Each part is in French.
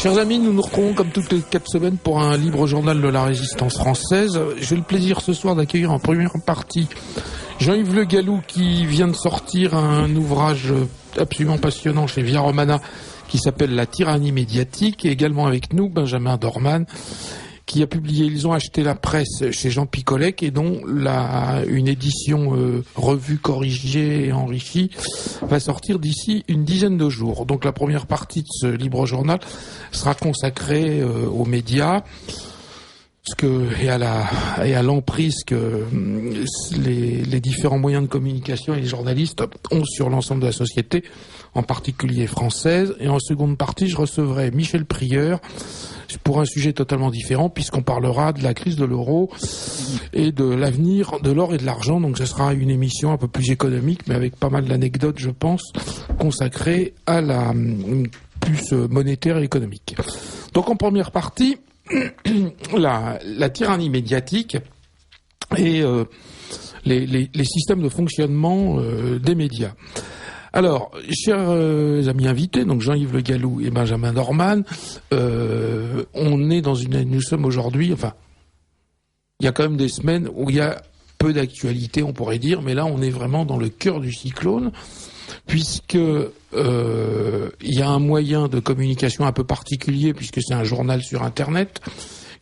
Chers amis, nous nous retrouvons comme toutes les 4 semaines pour un libre journal de la résistance française. J'ai le plaisir ce soir d'accueillir en première partie Jean-Yves Le Gallou qui vient de sortir un ouvrage absolument passionnant chez Via Romana qui s'appelle La tyrannie médiatique, et également avec nous Benjamin Dorman qui a publié Ils ont acheté la presse chez Jean Picolec et dont une édition revue, corrigée et enrichie va sortir d'ici une dizaine de jours. Donc la première partie de ce libre journal sera consacrée aux médias et à l'emprise que les différents moyens de communication et les journalistes ont sur l'ensemble de la société, en particulier française. Et en seconde partie, je recevrai Michel Prieur pour un sujet totalement différent, puisqu'on parlera de la crise de l'euro et de l'avenir de l'or et de l'argent. Donc ce sera une émission un peu plus économique, mais avec pas mal d'anecdotes, je pense, consacrées à la plus monétaire et économique. Donc en première partie, la tyrannie médiatique et les systèmes de fonctionnement des médias. Alors, chers amis invités, donc Jean-Yves Le Gallou et Benjamin Dorman, nous sommes aujourd'hui, enfin, il y a quand même des semaines où il y a peu d'actualité, on pourrait dire, mais là on est vraiment dans le cœur du cyclone, puisque il y a un moyen de communication un peu particulier, puisque c'est un journal sur Internet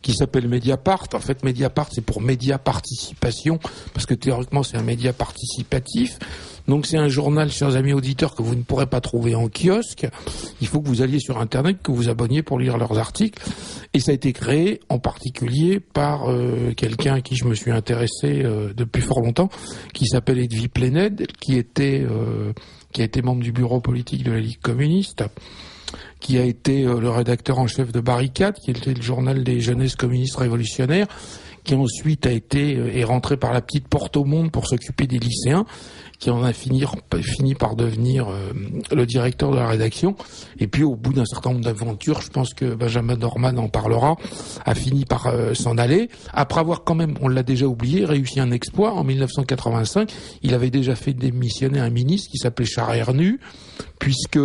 qui s'appelle Mediapart. En fait, Mediapart, c'est pour média participation, parce que théoriquement, c'est un média participatif. Donc, c'est un journal, chers amis auditeurs, que vous ne pourrez pas trouver en kiosque. Il faut que vous alliez sur Internet, que vous abonniez pour lire leurs articles. Et ça a été créé, en particulier, par quelqu'un à qui je me suis intéressé depuis fort longtemps, qui s'appelle Edwy Plenel, qui a été membre du bureau politique de la Ligue communiste, qui a été le rédacteur en chef de Barricade, qui était le journal des jeunesses communistes révolutionnaires, qui ensuite est rentré par la petite porte au monde pour s'occuper des lycéens, qui en a fini par devenir le directeur de la rédaction. Et puis au bout d'un certain nombre d'aventures, je pense que Benjamin Dorman en parlera, a fini par s'en aller, après avoir quand même, on l'a déjà oublié, réussi un exploit. En 1985, il avait déjà fait démissionner un ministre qui s'appelait Charles Hernu, puisque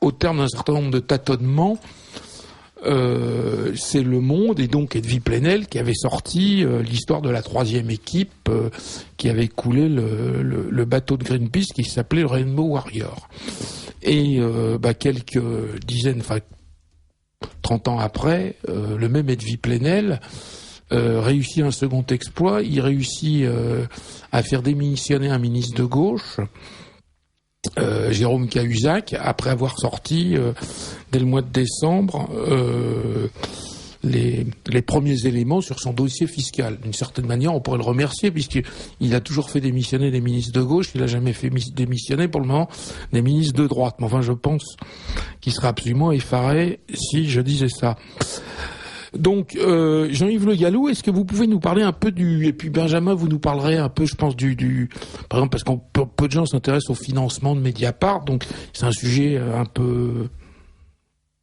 au terme d'un certain nombre de tâtonnements, c'est Le Monde et donc Edwy Plenel qui avait sorti l'histoire de la troisième équipe qui avait coulé le bateau de Greenpeace qui s'appelait le Rainbow Warrior. Et quelques dizaines, 30 ans après, le même Edwy Plenel réussit un second exploit. Il réussit à faire démissionner un ministre de gauche, Jérôme Cahuzac, après avoir sorti dès le mois de décembre les premiers éléments sur son dossier fiscal. D'une certaine manière, on pourrait le remercier, puisqu'il a toujours fait démissionner des ministres de gauche, il n'a jamais fait démissionner pour le moment des ministres de droite. Mais enfin, je pense qu'il serait absolument effaré si je disais ça. Donc, Jean-Yves Le Gallou, est-ce que vous pouvez nous parler un peu et puis Benjamin, vous nous parlerez un peu, je pense, par exemple, parce que peu de gens s'intéressent au financement de Mediapart, donc c'est un sujet un peu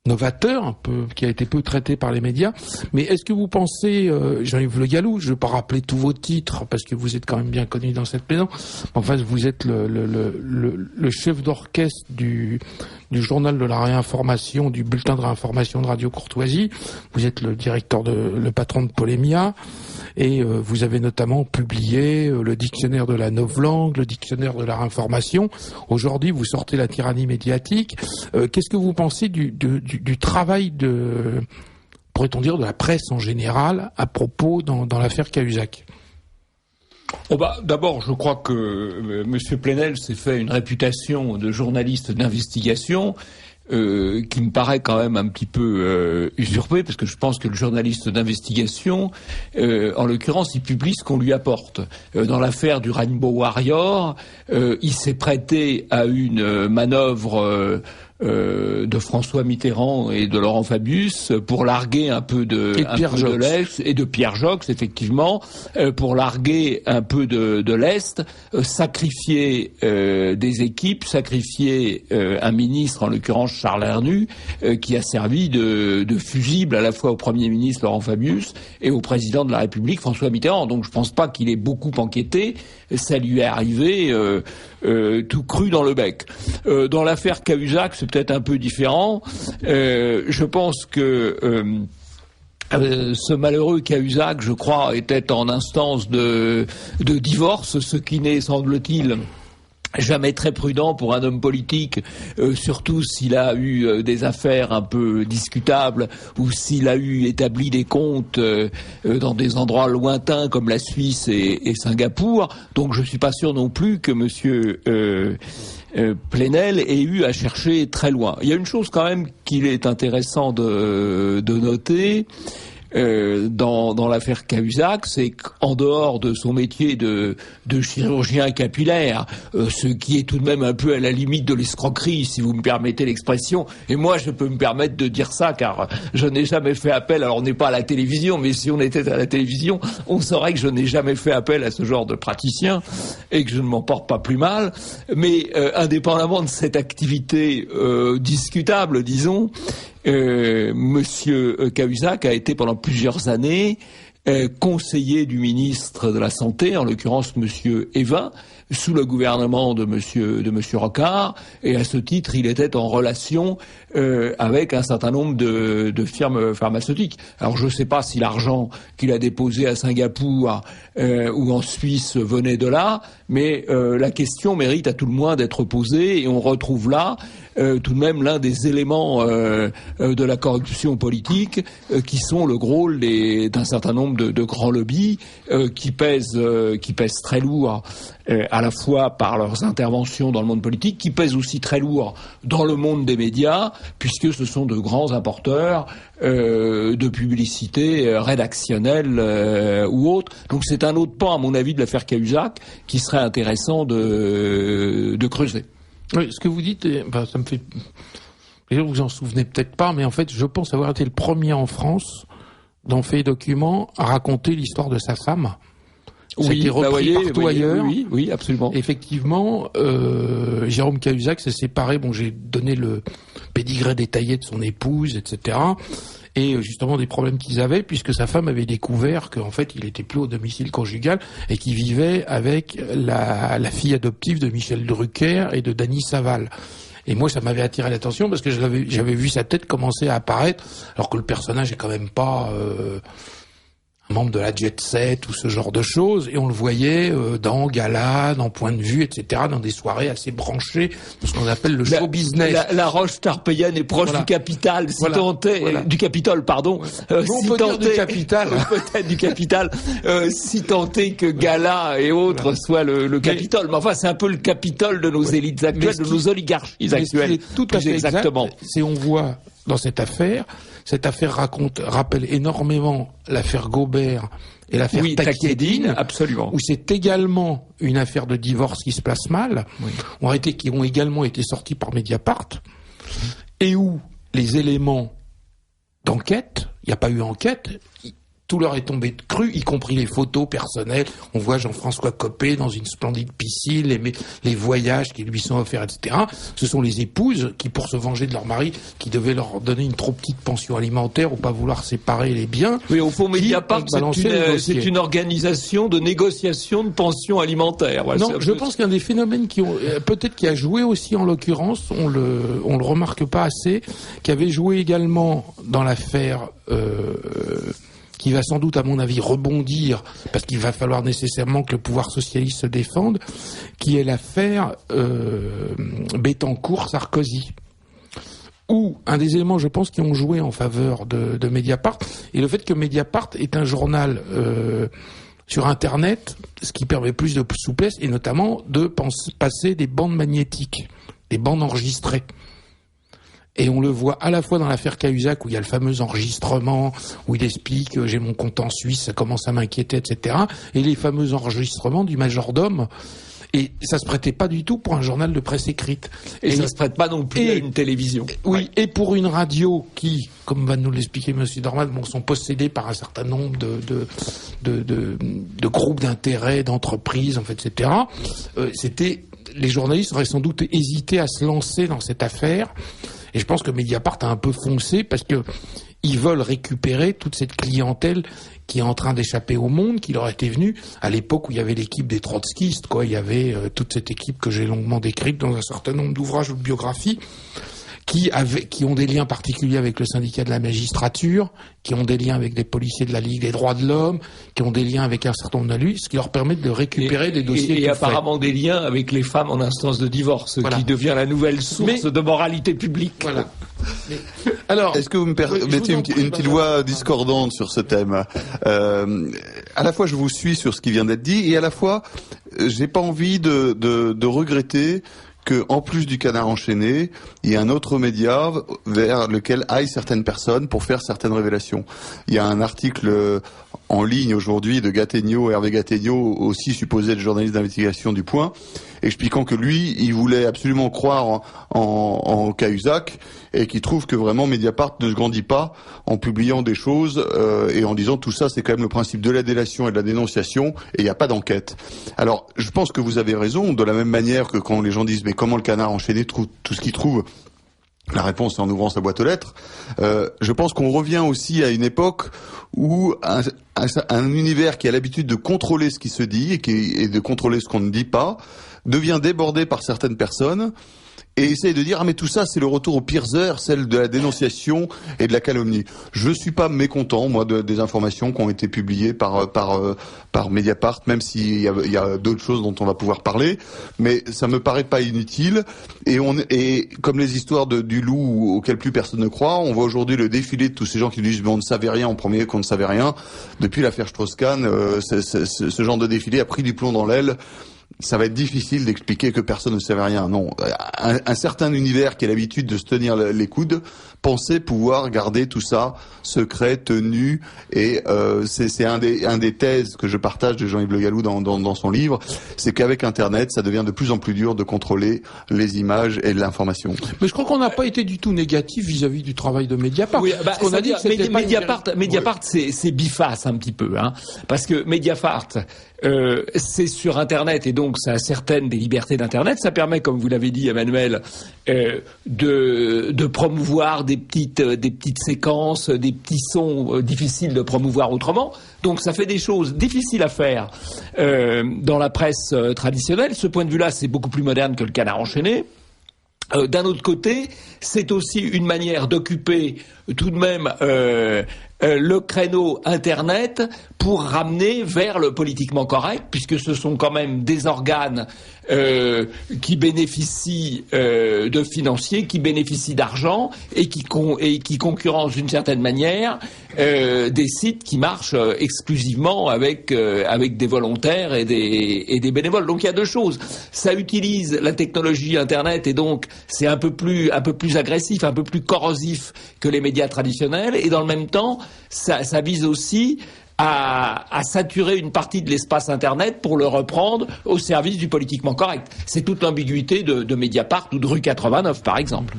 novateur, qui a été peu traité par les médias. Mais est-ce que vous pensez, Jean-Yves Le Gallou, je ne vais pas rappeler tous vos titres, parce que vous êtes quand même bien connu dans cette maison, enfin, vous êtes le chef d'orchestre du journal de la réinformation, du bulletin de réinformation de Radio Courtoisie. Vous êtes le patron de Polémia, et vous avez notamment publié le dictionnaire de la novlangue, le dictionnaire de la réinformation. Aujourd'hui, vous sortez La tyrannie médiatique. Qu'est-ce que vous pensez du travail pourrait-on dire, de la presse en général à propos dans l'affaire Cahuzac? D'abord, je crois que M. Plenel s'est fait une réputation de journaliste d'investigation qui me paraît quand même un petit peu usurpée, parce que je pense que le journaliste d'investigation, en l'occurrence, il publie ce qu'on lui apporte. Dans l'affaire du Rainbow Warrior, il s'est prêté à une manœuvre de François Mitterrand et de Laurent Fabius pour larguer un peu de l'Est, et de Pierre Jox, effectivement, pour larguer un peu de l'Est, sacrifier des équipes, sacrifier un ministre, en l'occurrence Charles Hernu, qui a servi de fusible à la fois au Premier ministre Laurent Fabius et au Président de la République François Mitterrand. Donc je pense pas qu'il ait beaucoup enquêté, ça lui est arrivé tout cru dans le bec. Dans l'affaire Cahuzac, c'est peut-être un peu différent. Je pense que ce malheureux Cahuzac, je crois, était en instance de divorce, ce qui n'est, semble-t-il, jamais très prudent pour un homme politique, surtout s'il a eu des affaires un peu discutables ou s'il a eu établi des comptes dans des endroits lointains comme la Suisse et Singapour. Donc je suis pas sûr non plus que monsieur Plenel ait eu à chercher très loin. Il y a une chose quand même qu'il est intéressant de noter dans l'affaire Cahuzac, c'est qu'en dehors de son métier de chirurgien capillaire, ce qui est tout de même un peu à la limite de l'escroquerie, si vous me permettez l'expression, et moi je peux me permettre de dire ça car je n'ai jamais fait appel, alors on n'est pas à la télévision, mais si on était à la télévision, on saurait que je n'ai jamais fait appel à ce genre de praticien et que je ne m'en porte pas plus mal, mais indépendamment de cette activité discutable, disons, Monsieur Cahuzac a été pendant plusieurs années conseiller du ministre de la Santé, en l'occurrence Monsieur Evin, sous le gouvernement de Monsieur Rocard, et à ce titre, il était en relation avec un certain nombre de firmes pharmaceutiques. Alors, je ne sais pas si l'argent qu'il a déposé à Singapour ou en Suisse venait de là, mais la question mérite à tout le moins d'être posée, et on retrouve là tout de même l'un des éléments de la corruption politique qui sont le rôle d'un certain nombre de grands lobbies qui pèsent très lourd à la fois par leurs interventions dans le monde politique, qui pèsent aussi très lourd dans le monde des médias, puisque ce sont de grands apporteurs de publicité rédactionnelle ou autre. Donc c'est un autre pan, à mon avis, de l'affaire Cahuzac qui serait intéressant de creuser. Oui, ce que vous dites, ça me fait... Vous vous en souvenez peut-être pas, mais en fait, je pense avoir été le premier en France, dans Faits et Documents, à raconter l'histoire de sa femme. Ça a été repris partout ailleurs. Oui, absolument. Effectivement, Jérôme Cahuzac s'est séparé. Bon, j'ai donné le pédigré détaillé de son épouse, etc. Et justement des problèmes qu'ils avaient, puisque sa femme avait découvert qu'en fait, il était plus au domicile conjugal et qu'il vivait avec la fille adoptive de Michel Drucker et de Dany Saval. Et moi, ça m'avait attiré l'attention parce que j'avais vu sa tête commencer à apparaître, alors que le personnage est quand même pas un membre de la jet set ou ce genre de choses, et on le voyait dans Gala, dans Point de Vue, etc., dans des soirées assez branchées de ce qu'on appelle le show business. La roche tarpéienne est proche du Capital, si tant est, du Capitole, pardon. Si tant est, du Capital. Peut-être du Capital, si tant est que Gala et autres soient le Capitole. Mais enfin, c'est un peu le Capitole de nos élites actuelles, de nos oligarchies actuelles. C'est tout à fait exactement. C'est on voit dans cette affaire rappelle énormément l'affaire Gobert et l'affaire Takieddine, absolument. Où c'est également une affaire de divorce qui se place mal, qui ont également été sortis par Mediapart, et où les éléments d'enquête, il n'y a pas eu enquête, tout leur est tombé de cru, y compris les photos personnelles. On voit Jean-François Copé dans une splendide piscine, les voyages qui lui sont offerts, etc. Ce sont les épouses qui, pour se venger de leur mari, qui devaient leur donner une trop petite pension alimentaire ou pas vouloir séparer les biens. Oui, au fond, Mediapart, c'est une organisation de négociation de pension alimentaire. Voilà, non, je pense qu'un des phénomènes qui a joué aussi en l'occurrence, on le remarque pas assez, qui avait joué également dans l'affaire, qui va sans doute, à mon avis, rebondir, parce qu'il va falloir nécessairement que le pouvoir socialiste se défende, qui est l'affaire Bettencourt-Sarkozy. Où un des éléments, je pense, qui ont joué en faveur de Mediapart, et le fait que Mediapart est un journal sur Internet, ce qui permet plus de souplesse, et notamment de passer des bandes magnétiques, des bandes enregistrées. Et on le voit à la fois dans l'affaire Cahuzac, où il y a le fameux enregistrement, où il explique j'ai mon compte en Suisse, ça commence à m'inquiéter, etc. Et les fameux enregistrements du majordome. Et ça se prêtait pas du tout pour un journal de presse écrite. Et ça se prête pas non plus à une télévision. Oui, et pour une radio qui, comme va nous l'expliquer Monsieur Dormal, sont possédés par un certain nombre de groupes d'intérêt, d'entreprises, en fait, etc. Les journalistes auraient sans doute hésité à se lancer dans cette affaire. Et je pense que Mediapart a un peu foncé parce que ils veulent récupérer toute cette clientèle qui est en train d'échapper au monde, qui leur était venue à l'époque où il y avait l'équipe des trotskistes, quoi. Il y avait toute cette équipe que j'ai longuement décrite dans un certain nombre d'ouvrages ou de biographies, qui ont des liens particuliers avec le syndicat de la magistrature, qui ont des liens avec des policiers de la Ligue des droits de l'homme, qui ont des liens avec un certain nombre d'alus, ce qui leur permet de récupérer des dossiers. Et apparemment des liens avec les femmes en instance de divorce, qui devient la nouvelle source de moralité publique. Voilà. Alors, est-ce que vous me permettez une petite voix discordante sur ce thème? À la fois, je vous suis sur ce qui vient d'être dit, et à la fois, j'ai pas envie de regretter que, en plus du Canard enchaîné, il y a un autre média vers lequel aillent certaines personnes pour faire certaines révélations. Il y a un article en ligne aujourd'hui de Gattegno, Hervé Gattegno, aussi supposé être journaliste d'investigation du Point, expliquant que lui, il voulait absolument croire en Cahuzac, et qui trouve que vraiment Mediapart ne se grandit pas en publiant des choses et en disant tout ça, c'est quand même le principe de la délation et de la dénonciation, et il n'y a pas d'enquête. Alors, je pense que vous avez raison, de la même manière que quand les gens disent mais comment le Canard enchaîné trouve tout ce qu'il trouve, la réponse est en ouvrant sa boîte aux lettres. Je pense qu'on revient aussi à une époque où un univers qui a l'habitude de contrôler ce qui se dit et de contrôler ce qu'on ne dit pas devient débordé par certaines personnes et essaye de dire mais tout ça c'est le retour aux pires heures, celle de la dénonciation et de la calomnie. Je suis pas mécontent moi des informations qui ont été publiées par Mediapart, même s'il y a d'autres choses dont on va pouvoir parler, mais ça me paraît pas inutile. Et comme les histoires du loup auxquelles plus personne ne croit, on voit aujourd'hui le défilé de tous ces gens qui disent mais on ne savait rien en premier, qu'on ne savait rien. Depuis l'affaire Strauss-Kahn, ce genre de défilé a pris du plomb dans l'aile. Ça va être difficile d'expliquer que personne ne savait rien. Non, un certain univers qui a l'habitude de se tenir les coudes pensait pouvoir garder tout ça secret, tenu, et c'est un des thèses que je partage de Jean-Yves Le Gallou dans son livre, c'est qu'avec Internet, ça devient de plus en plus dur de contrôler les images et l'information. Mais je crois qu'on n'a pas été du tout négatif vis-à-vis du travail de Mediapart. Oui, on a dit que c'était Mediapart, c'est biface un petit peu, hein, parce que Mediapart, c'est sur Internet et donc ça a certaines des libertés d'Internet. Ça permet, comme vous l'avez dit, Emmanuel, de promouvoir des petites séquences, des petits sons difficiles de promouvoir autrement. Donc ça fait des choses difficiles à faire dans la presse traditionnelle. Ce point de vue-là, c'est beaucoup plus moderne que le Canard enchaîné. D'un autre côté, c'est aussi une manière d'occuper tout de même le créneau Internet pour ramener vers le politiquement correct, puisque ce sont quand même des organes qui bénéficient de financiers, qui bénéficient d'argent et qui concurrencent d'une certaine manière des sites qui marchent exclusivement avec des volontaires et des bénévoles. Donc il y a deux choses. Ça utilise la technologie Internet et donc c'est un peu plus agressif, un peu plus corrosif que les médias traditionnels, et dans le même temps, ça vise aussi à saturer une partie de l'espace Internet pour le reprendre au service du politiquement correct. C'est toute l'ambiguïté de Mediapart ou de Rue 89, par exemple.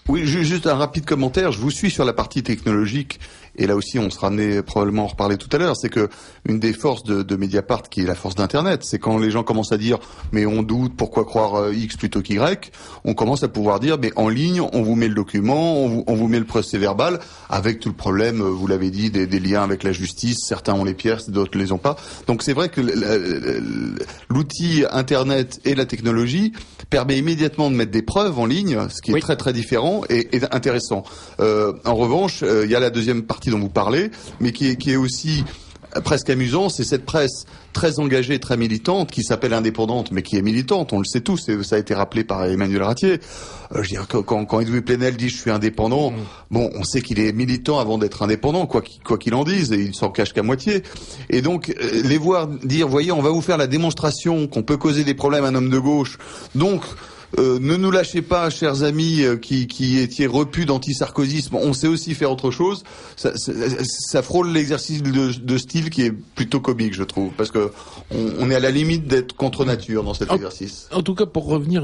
Oui, juste un rapide commentaire. Je vous suis sur la partie technologique. Et là aussi, on sera amené probablement à en reparler tout à l'heure, c'est que une des forces de Mediapart, qui est la force d'Internet, c'est quand les gens commencent à dire « mais on doute, pourquoi croire X plutôt qu'Y », on commence à pouvoir dire « mais en ligne, on vous met le document, on vous met le procès-verbal », avec tout le problème, vous l'avez dit, des liens avec la justice, certains ont les pièces, d'autres les ont pas. Donc c'est vrai que l'outil Internet et la technologie permet immédiatement de mettre des preuves en ligne, ce qui est très très différent et intéressant. En revanche, il y a la deuxième partie dont vous parlez, mais qui est aussi presque amusant, c'est cette presse très engagée, très militante, qui s'appelle indépendante, mais qui est militante, on le sait tous, et ça a été rappelé par Emmanuel Ratier. Je veux dire, quand Edoui Plenel dit « je suis indépendant », bon, on sait qu'il est militant avant d'être indépendant, quoi qu'il en dise, et il s'en cache qu'à moitié. Et donc, les voir dire « voyez, on va vous faire la démonstration qu'on peut causer des problèmes à un homme de gauche, donc… ne nous lâchez pas, chers amis qui étiez repus d'anti-sarkozysme, on sait aussi faire autre chose », ça frôle l'exercice de style qui est plutôt comique, je trouve, parce que on est à la limite d'être contre nature dans cet exercice. En tout cas, pour revenir,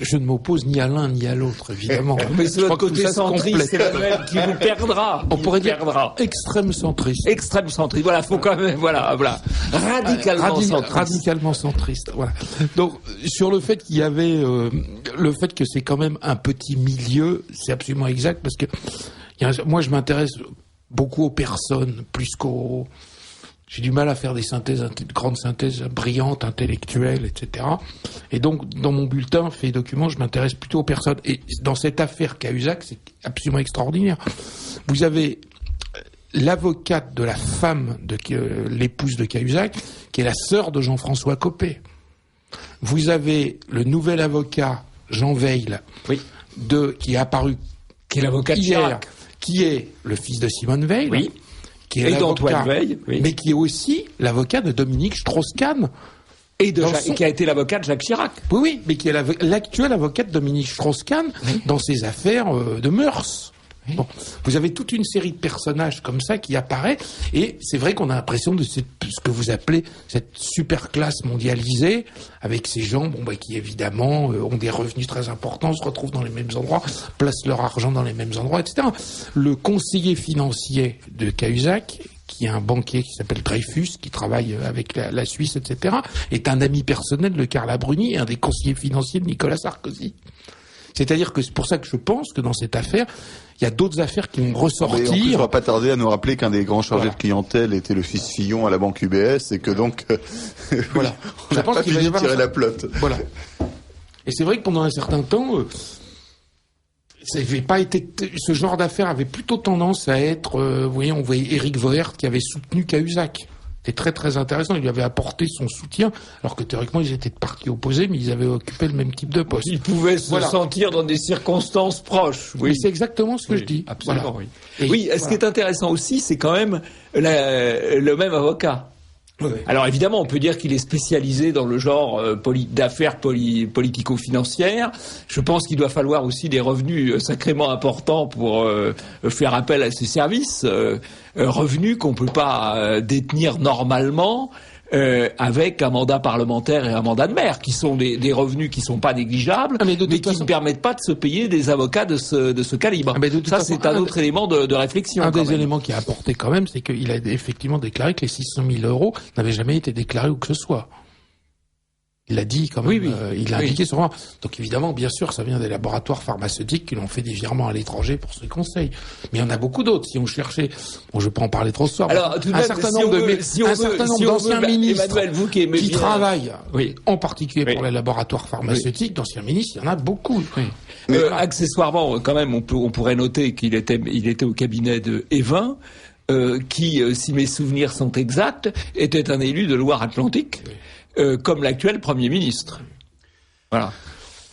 je ne m'oppose ni à l'un ni à l'autre, évidemment. Mais c'est votre côté centriste, Emmanuel, qui vous perdra. On pourrait dire extrême centriste. Extrême centriste. Voilà, faut quand même, voilà. Radicalement centriste. Voilà. Donc, sur le fait qu'il y avait, le fait que c'est quand même un petit milieu, c'est absolument exact, parce que moi, je m'intéresse beaucoup aux personnes, plus qu'aux J'ai du mal à faire des synthèses, de grandes synthèses brillantes, intellectuelles, etc. Et donc, dans mon bulletin fait et documents, je m'intéresse plutôt aux personnes. Et dans cette affaire Cahuzac, c'est absolument extraordinaire. Vous avez l'avocate de la femme de l'épouse de Cahuzac, qui est la sœur de Jean-François Copé. Vous avez le nouvel avocat Jean Veil, qui est apparu, qui est l'avocat de Chirac, qui est le fils de Simone Veil. Oui. Qui est d'Antoine Veil, mais qui est aussi l'avocat de Dominique Strauss-Kahn. Et qui a été l'avocat de Jacques Chirac. Oui, mais qui est l'actuel avocat de Dominique Strauss-Kahn dans ses affaires de mœurs. Bon, vous avez toute une série de personnages comme ça qui apparaît, et c'est vrai qu'on a l'impression de ce que vous appelez cette super classe mondialisée, avec ces gens qui évidemment ont des revenus très importants, se retrouvent dans les mêmes endroits, placent leur argent dans les mêmes endroits, etc. Le conseiller financier de Cahuzac, qui est un banquier qui s'appelle Dreyfus, qui travaille avec la Suisse, etc., est un ami personnel de Carla Bruni et un des conseillers financiers de Nicolas Sarkozy. C'est-à-dire que c'est pour ça que je pense que dans cette affaire, il y a d'autres affaires qui vont ressortir. Mais en plus, on va pas tarder à nous rappeler qu'un des grands chargés de clientèle était le fils Fillon à la banque UBS, et que donc, voilà. On n'a pas fini de tirer la pelote. Voilà. Et c'est vrai que pendant un certain temps, ce genre d'affaires avait plutôt tendance à être, vous voyez, on voyait Éric Voert qui avait soutenu Cahuzac. C'était très très intéressant, il lui avait apporté son soutien, alors que théoriquement ils étaient de partis opposés, mais ils avaient occupé le même type de poste. Ils pouvaient se sentir dans des circonstances proches. Oui, mais c'est exactement ce que je dis. Absolument, oui. Ce qui est intéressant aussi, c'est quand même le même avocat. Oui. Alors évidemment, on peut dire qu'il est spécialisé dans le genre d'affaires politico-financières. Je pense qu'il doit falloir aussi des revenus sacrément importants pour faire appel à ses services, revenus qu'on peut pas détenir normalement avec un mandat parlementaire et un mandat de maire, qui sont des revenus qui sont pas négligeables, mais qui ne permettent pas de se payer des avocats de ce calibre. Ça, c'est un autre élément de réflexion. Un des éléments qui a apporté quand même, c'est qu'il a effectivement déclaré que les 600 000 euros n'avaient jamais été déclarés où que ce soit. Il l'a dit quand même, il l'a indiqué sur moi. Donc évidemment, bien sûr, ça vient des laboratoires pharmaceutiques qui l'ont fait des virements à l'étranger pour ce conseil. Mais il y en a beaucoup d'autres. Si on cherchait, je ne vais pas en parler trop ce soir. Alors, un certain nombre d'anciens ministres qui travaillent, en particulier pour les laboratoires pharmaceutiques, d'anciens ministres, il y en a beaucoup. Accessoirement, quand même, on pourrait noter qu'il était au cabinet de Evin, qui, si mes souvenirs sont exacts, était un élu de Loire-Atlantique. Comme l'actuel Premier ministre. Voilà.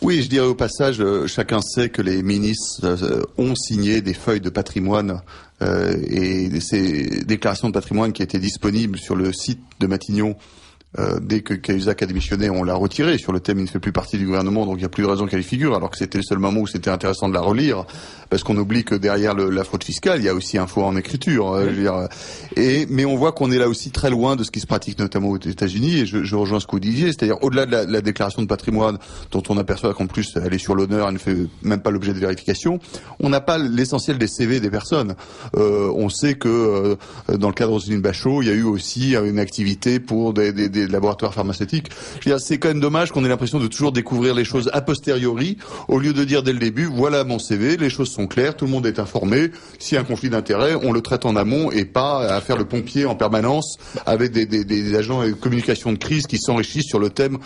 Oui, je dirais au passage, chacun sait que les ministres ont signé des feuilles de patrimoine et ces déclarations de patrimoine qui étaient disponibles sur le site de Matignon. Dès que Cahuzac a démissionné, on l'a retiré sur le thème il ne fait plus partie du gouvernement, donc il n'y a plus de raison qu'elle y figure, alors que c'était le seul moment où c'était intéressant de la relire, parce qu'on oublie que derrière la fraude fiscale, il y a aussi un faux en écriture. Je veux dire. Mais on voit qu'on est là aussi très loin de ce qui se pratique notamment aux États-Unis, et je rejoins ce que vous disiez, c'est-à-dire au-delà de la déclaration de patrimoine, dont on aperçoit qu'en plus elle est sur l'honneur, elle ne fait même pas l'objet de vérification, on n'a pas l'essentiel des CV des personnes. On sait que dans le cadre de Roselyne Bachot, il y a eu aussi une activité pour des laboratoires pharmaceutiques. Je veux dire, c'est quand même dommage qu'on ait l'impression de toujours découvrir les choses a posteriori, au lieu de dire dès le début, voilà mon CV, les choses sont claires, tout le monde est informé, s'il y a un conflit d'intérêts, on le traite en amont et pas à faire le pompier en permanence avec des agents de communication de crise qui s'enrichissent sur le thème.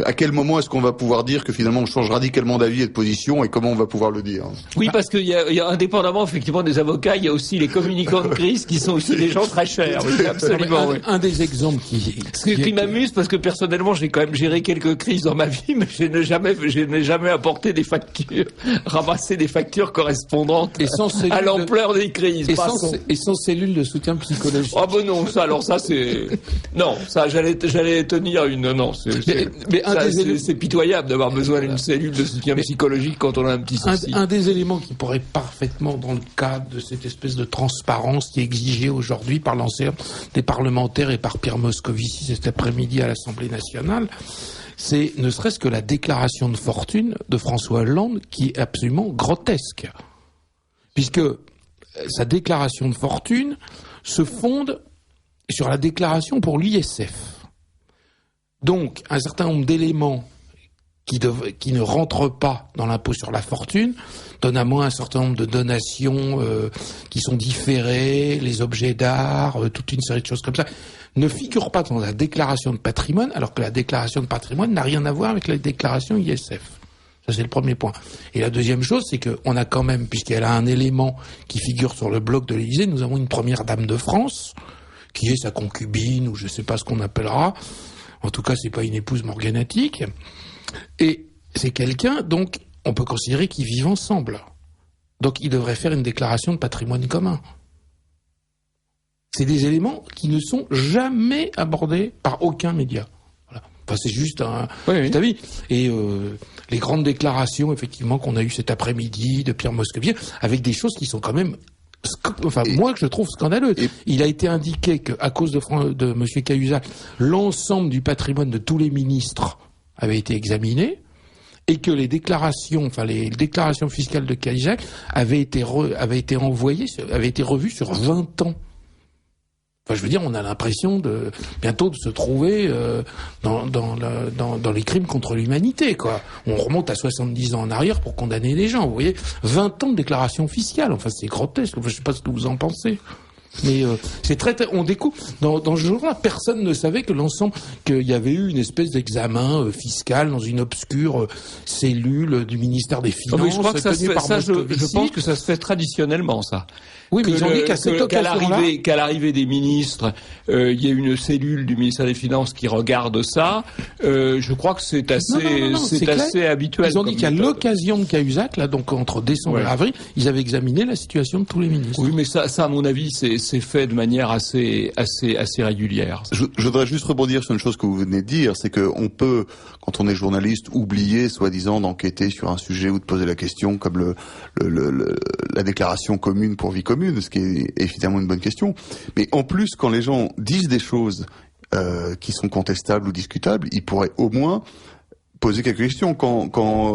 À quel moment est-ce qu'on va pouvoir dire que finalement on change radicalement d'avis et de position, et comment on va pouvoir le dire? Oui, parce qu'il y a indépendamment effectivement des avocats, il y a aussi les communicants de crise qui sont aussi des gens très chers. Oui, absolument. Un des exemples qui m'amuse, parce que personnellement j'ai quand même géré quelques crises dans ma vie, mais je n'ai jamais apporté des factures, ramassé des factures correspondantes à l'ampleur des crises. Et sans cellule de soutien psychologique. Ah ben non, ça alors ça c'est non, ça j'allais tenir une non. C'est pitoyable d'avoir besoin d'une cellule de soutien psychologique quand on a un petit souci. Un des éléments qui pourrait parfaitement, dans le cadre de cette espèce de transparence qui est exigée aujourd'hui par l'ensemble des parlementaires et par Pierre Moscovici cet après-midi à l'Assemblée nationale, c'est ne serait-ce que la déclaration de fortune de François Hollande qui est absolument grotesque. Puisque sa déclaration de fortune se fonde sur la déclaration pour l'ISF. Donc, un certain nombre d'éléments qui ne rentrent pas dans l'impôt sur la fortune, notamment un certain nombre de donations qui sont différées, les objets d'art, toute une série de choses comme ça, ne figurent pas dans la déclaration de patrimoine, alors que la déclaration de patrimoine n'a rien à voir avec la déclaration ISF. Ça, c'est le premier point. Et la deuxième chose, c'est qu'on a quand même, puisqu'elle a un élément qui figure sur le bloc de l'Élysée, nous avons une première dame de France, qui est sa concubine, ou je sais pas ce qu'on appellera. En tout cas, c'est pas une épouse morganatique. Et c'est quelqu'un, donc, on peut considérer qu'ils vivent ensemble. Donc, ils devraient faire une déclaration de patrimoine commun. C'est des éléments qui ne sont jamais abordés par aucun média. Voilà. Enfin, c'est juste un avis. Et les grandes déclarations, effectivement, qu'on a eues cet après-midi de Pierre Moscovici, avec des choses qui sont quand même... moi, que je trouve scandaleux. Il a été indiqué qu'à cause de M. Cahuzac, l'ensemble du patrimoine de tous les ministres avait été examiné et que les déclarations fiscales de Cahuzac avaient été revues sur 20 ans. Enfin, je veux dire, on a l'impression bientôt de se trouver dans les crimes contre l'humanité, quoi. On remonte à 70 ans en arrière pour condamner les gens. Vous voyez, 20 ans de déclaration fiscale. Enfin, c'est grotesque. Je sais pas ce que vous en pensez. Mais c'est on découvre dans ce jour-là, personne ne savait qu'il y avait eu une espèce d'examen fiscal dans une obscure cellule du ministère des Finances. Mais je crois que je pense que ça se fait traditionnellement, ça. Oui, mais ils ont dit qu'à l'arrivée des ministres, il y a une cellule du ministère des Finances qui regarde ça. Je crois que c'est assez habituel. Ils ont dit qu'à l'occasion de Cahuzac, là, donc entre décembre et avril, ils avaient examiné la situation de tous les ministres. Oui, mais ça à mon avis, c'est fait de manière assez régulière. Je voudrais juste rebondir sur une chose que vous venez de dire, c'est que on peut, quand on est journaliste, oublier, soi-disant, d'enquêter sur un sujet ou de poser la question, comme la déclaration commune pour vie commune, ce qui est évidemment une bonne question. Mais en plus, quand les gens disent des choses qui sont contestables ou discutables, ils pourraient au moins poser quelques questions. Quand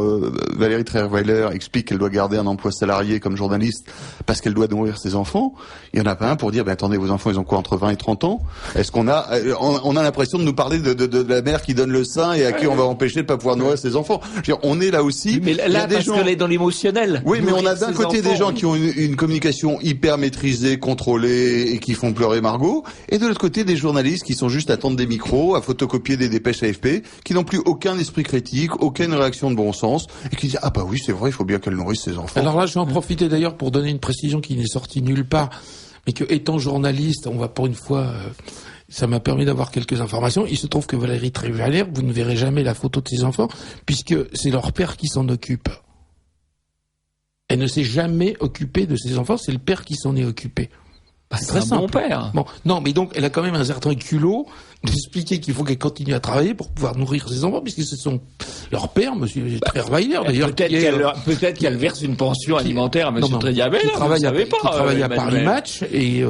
Valérie Trierweiler explique qu'elle doit garder un emploi salarié comme journaliste parce qu'elle doit nourrir ses enfants, il y en a pas un pour dire attendez, vos enfants ils ont quoi, entre 20 et 30 ans? Est-ce qu'on a l'impression de nous parler de la mère qui donne le sein et à qui on va empêcher de pas pouvoir nourrir ses enfants? Je veux dire, on est là aussi. Mais là, parce qu'elle est dans l'émotionnel. Oui, mais on a d'un côté des gens qui ont une communication hyper maîtrisée, contrôlée et qui font pleurer Margot, et de l'autre côté des journalistes qui sont juste à tendre des micros, à photocopier des dépêches AFP, qui n'ont plus aucun esprit critique, aucune réaction de bon sens, et qui disent bah oui, c'est vrai, il faut bien qu'elle nourrisse ses enfants. Alors là, je vais en profiter d'ailleurs pour donner une précision qui n'est sortie nulle part, mais que étant journaliste, on va pour une fois, ça m'a permis d'avoir quelques informations. Il se trouve que Valérie Trierweiler, vous ne verrez jamais la photo de ses enfants, puisque c'est leur père qui s'en occupe. Elle ne s'est jamais occupée de ses enfants, c'est le père qui s'en est occupé. C'est très simple. Bon père. Bon, non, mais donc elle a quand même un certain culot d'expliquer qu'il faut qu'elle continue à travailler pour pouvoir nourrir ses enfants, puisque c'est leur père, Monsieur Trierweiler, d'ailleurs. Peut-être qu'elle verse une pension alimentaire à Monsieur Trierweiler. Qui travaille à Paris Match, et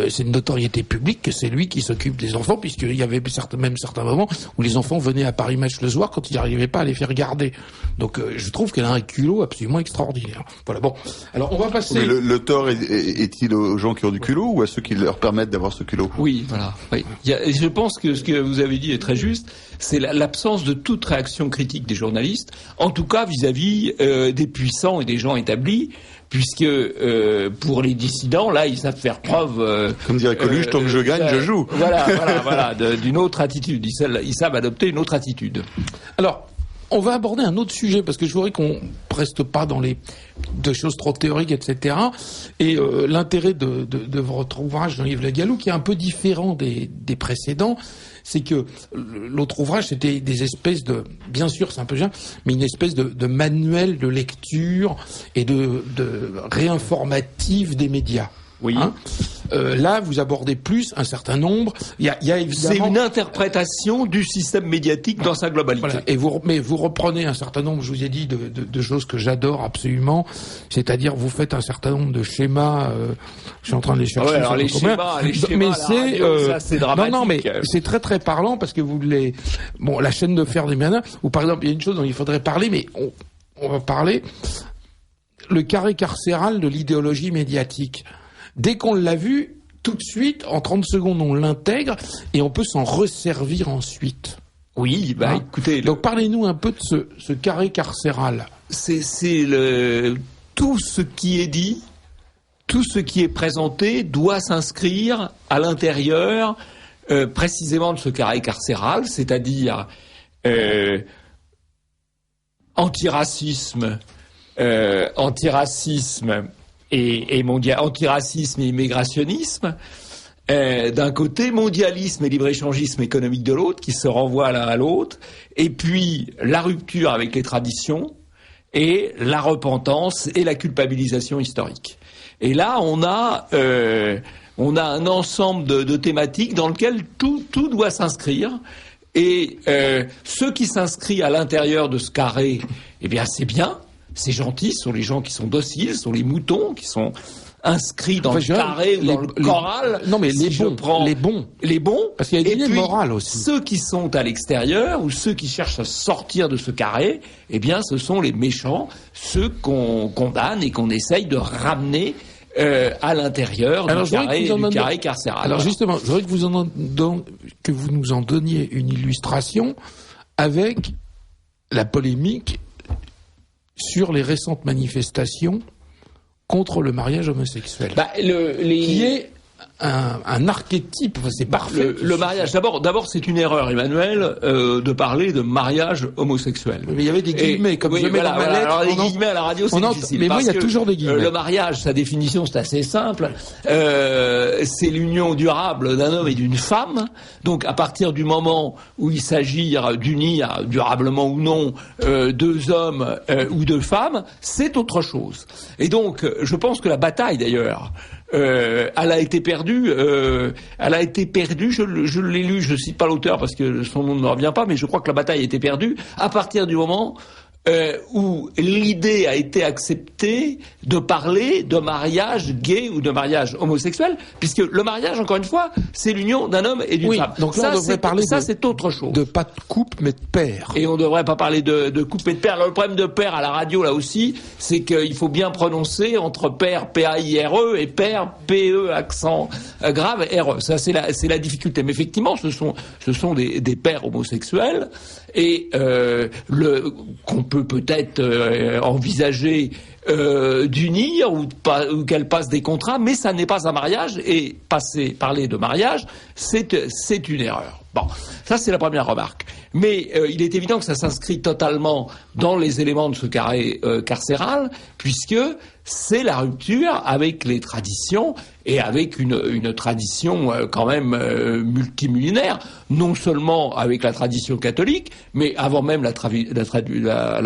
c'est une notoriété publique que c'est lui qui s'occupe des enfants, puisqu'il y avait même certains moments où les enfants venaient à Paris Match le soir quand ils n'arrivaient pas à les faire garder. Donc je trouve qu'elle a un culot absolument extraordinaire. Voilà. Bon, alors on va passer. Mais le tort est-il aux gens qui ont du culot ou à ceux qui leur permettent d'avoir ce culot? Oui, voilà. Oui. Je pense que ce que vous avez dit est très juste. C'est l'absence de toute réaction critique des journalistes, en tout cas vis-à-vis des puissants et des gens établis, puisque pour les dissidents, là, ils savent faire preuve. Comme dirait Coluche, tant que je gagne, je joue. Voilà, d'une autre attitude. Ils savent adopter une autre attitude. Alors, on va aborder un autre sujet, parce que je voudrais qu'on ne reste pas dans les choses trop théoriques, etc. Et l'intérêt de votre ouvrage, Jean-Yves Le Gallou, qui est un peu différent des précédents, c'est que l'autre ouvrage, c'était des espèces de... Bien sûr, c'est un peu bien, mais une espèce de manuel de lecture et de réinformative des médias. Oui. Là, vous abordez plus un certain nombre. Il y a évidemment. C'est une interprétation du système médiatique dans sa globalité. Voilà. Et vous reprenez un certain nombre, je vous ai dit, de choses que j'adore absolument. C'est-à-dire, vous faites un certain nombre de schémas. Je suis en train de les chercher. Ouais, alors les schémas, mais c'est ça, c'est dramatique. Non, mais c'est très très parlant parce que la chaîne de fer des Mianas, ou par exemple, il y a une chose dont il faudrait parler, mais on va parler le carré carcéral de l'idéologie médiatique. Dès qu'on l'a vu, tout de suite, en 30 secondes, on l'intègre et on peut s'en resservir ensuite. Oui, écoutez. Donc parlez-nous un peu de ce carré carcéral. C'est tout ce qui est dit, tout ce qui est présenté doit s'inscrire à l'intérieur précisément de ce carré carcéral, c'est-à-dire antiracisme et antiracisme et immigrationnisme. D'un côté, mondialisme et libre-échangisme économique de l'autre, qui se renvoient l'un à l'autre, et puis la rupture avec les traditions, et la repentance et la culpabilisation historique. Et là, on a un ensemble de thématiques dans lequel tout doit s'inscrire, et ce qui s'inscrit à l'intérieur de ce carré, eh bien c'est bien, c'est gentil, ce sont les gens qui sont dociles, ce sont les moutons qui sont inscrits dans le carré ou dans le choral. Non, mais les bons. Parce qu'il y a une idée morale aussi. Ceux qui sont à l'extérieur ou ceux qui cherchent à sortir de ce carré, eh bien, ce sont les méchants, ceux qu'on condamne et qu'on essaye de ramener à l'intérieur du carré carcéral. Alors justement, je voudrais que vous nous en donniez une illustration avec la polémique sur les récentes manifestations contre le mariage homosexuel, qui est un archétype, c'est parfait. Le mariage, d'abord, c'est une erreur, Emmanuel, de parler de mariage homosexuel. Mais il y avait des guillemets, comme je mets dans ma lettre. Alors, les guillemets à la radio, c'est difficile. Mais moi, il y a toujours des guillemets. Le mariage, sa définition, c'est assez simple. C'est l'union durable d'un homme et d'une femme. Donc, à partir du moment où il s'agit d'unir, durablement ou non, deux hommes ou deux femmes, c'est autre chose. Et donc, je pense que la bataille, d'ailleurs, elle a été perdue. Je l'ai lu, je cite pas l'auteur parce que son nom ne me revient pas, mais je crois que la bataille a été perdue à partir du moment où l'idée a été acceptée de parler de mariage gay ou de mariage homosexuel, puisque le mariage, encore une fois, c'est l'union d'un homme et d'une femme. Donc là, on devrait parler c'est autre chose. De pas de couple, mais de père. Et on ne devrait pas parler de couple et de père. Alors, le problème de père à la radio, là aussi, c'est qu'il faut bien prononcer entre père, P-A-I-R-E, et père, P-E, accent grave, R-E. Ça, c'est la difficulté. Mais effectivement, ce sont des pères homosexuels, et qu'on peut peut-être envisager d'unir ou qu'elle passe des contrats, mais ça n'est pas un mariage, et parler de mariage, c'est une erreur. Bon, ça c'est la première remarque. Mais il est évident que ça s'inscrit totalement dans les éléments de ce carré carcéral, puisque c'est la rupture avec les traditions, et avec une tradition quand même multimillénaire, non seulement avec la tradition catholique, mais avant même la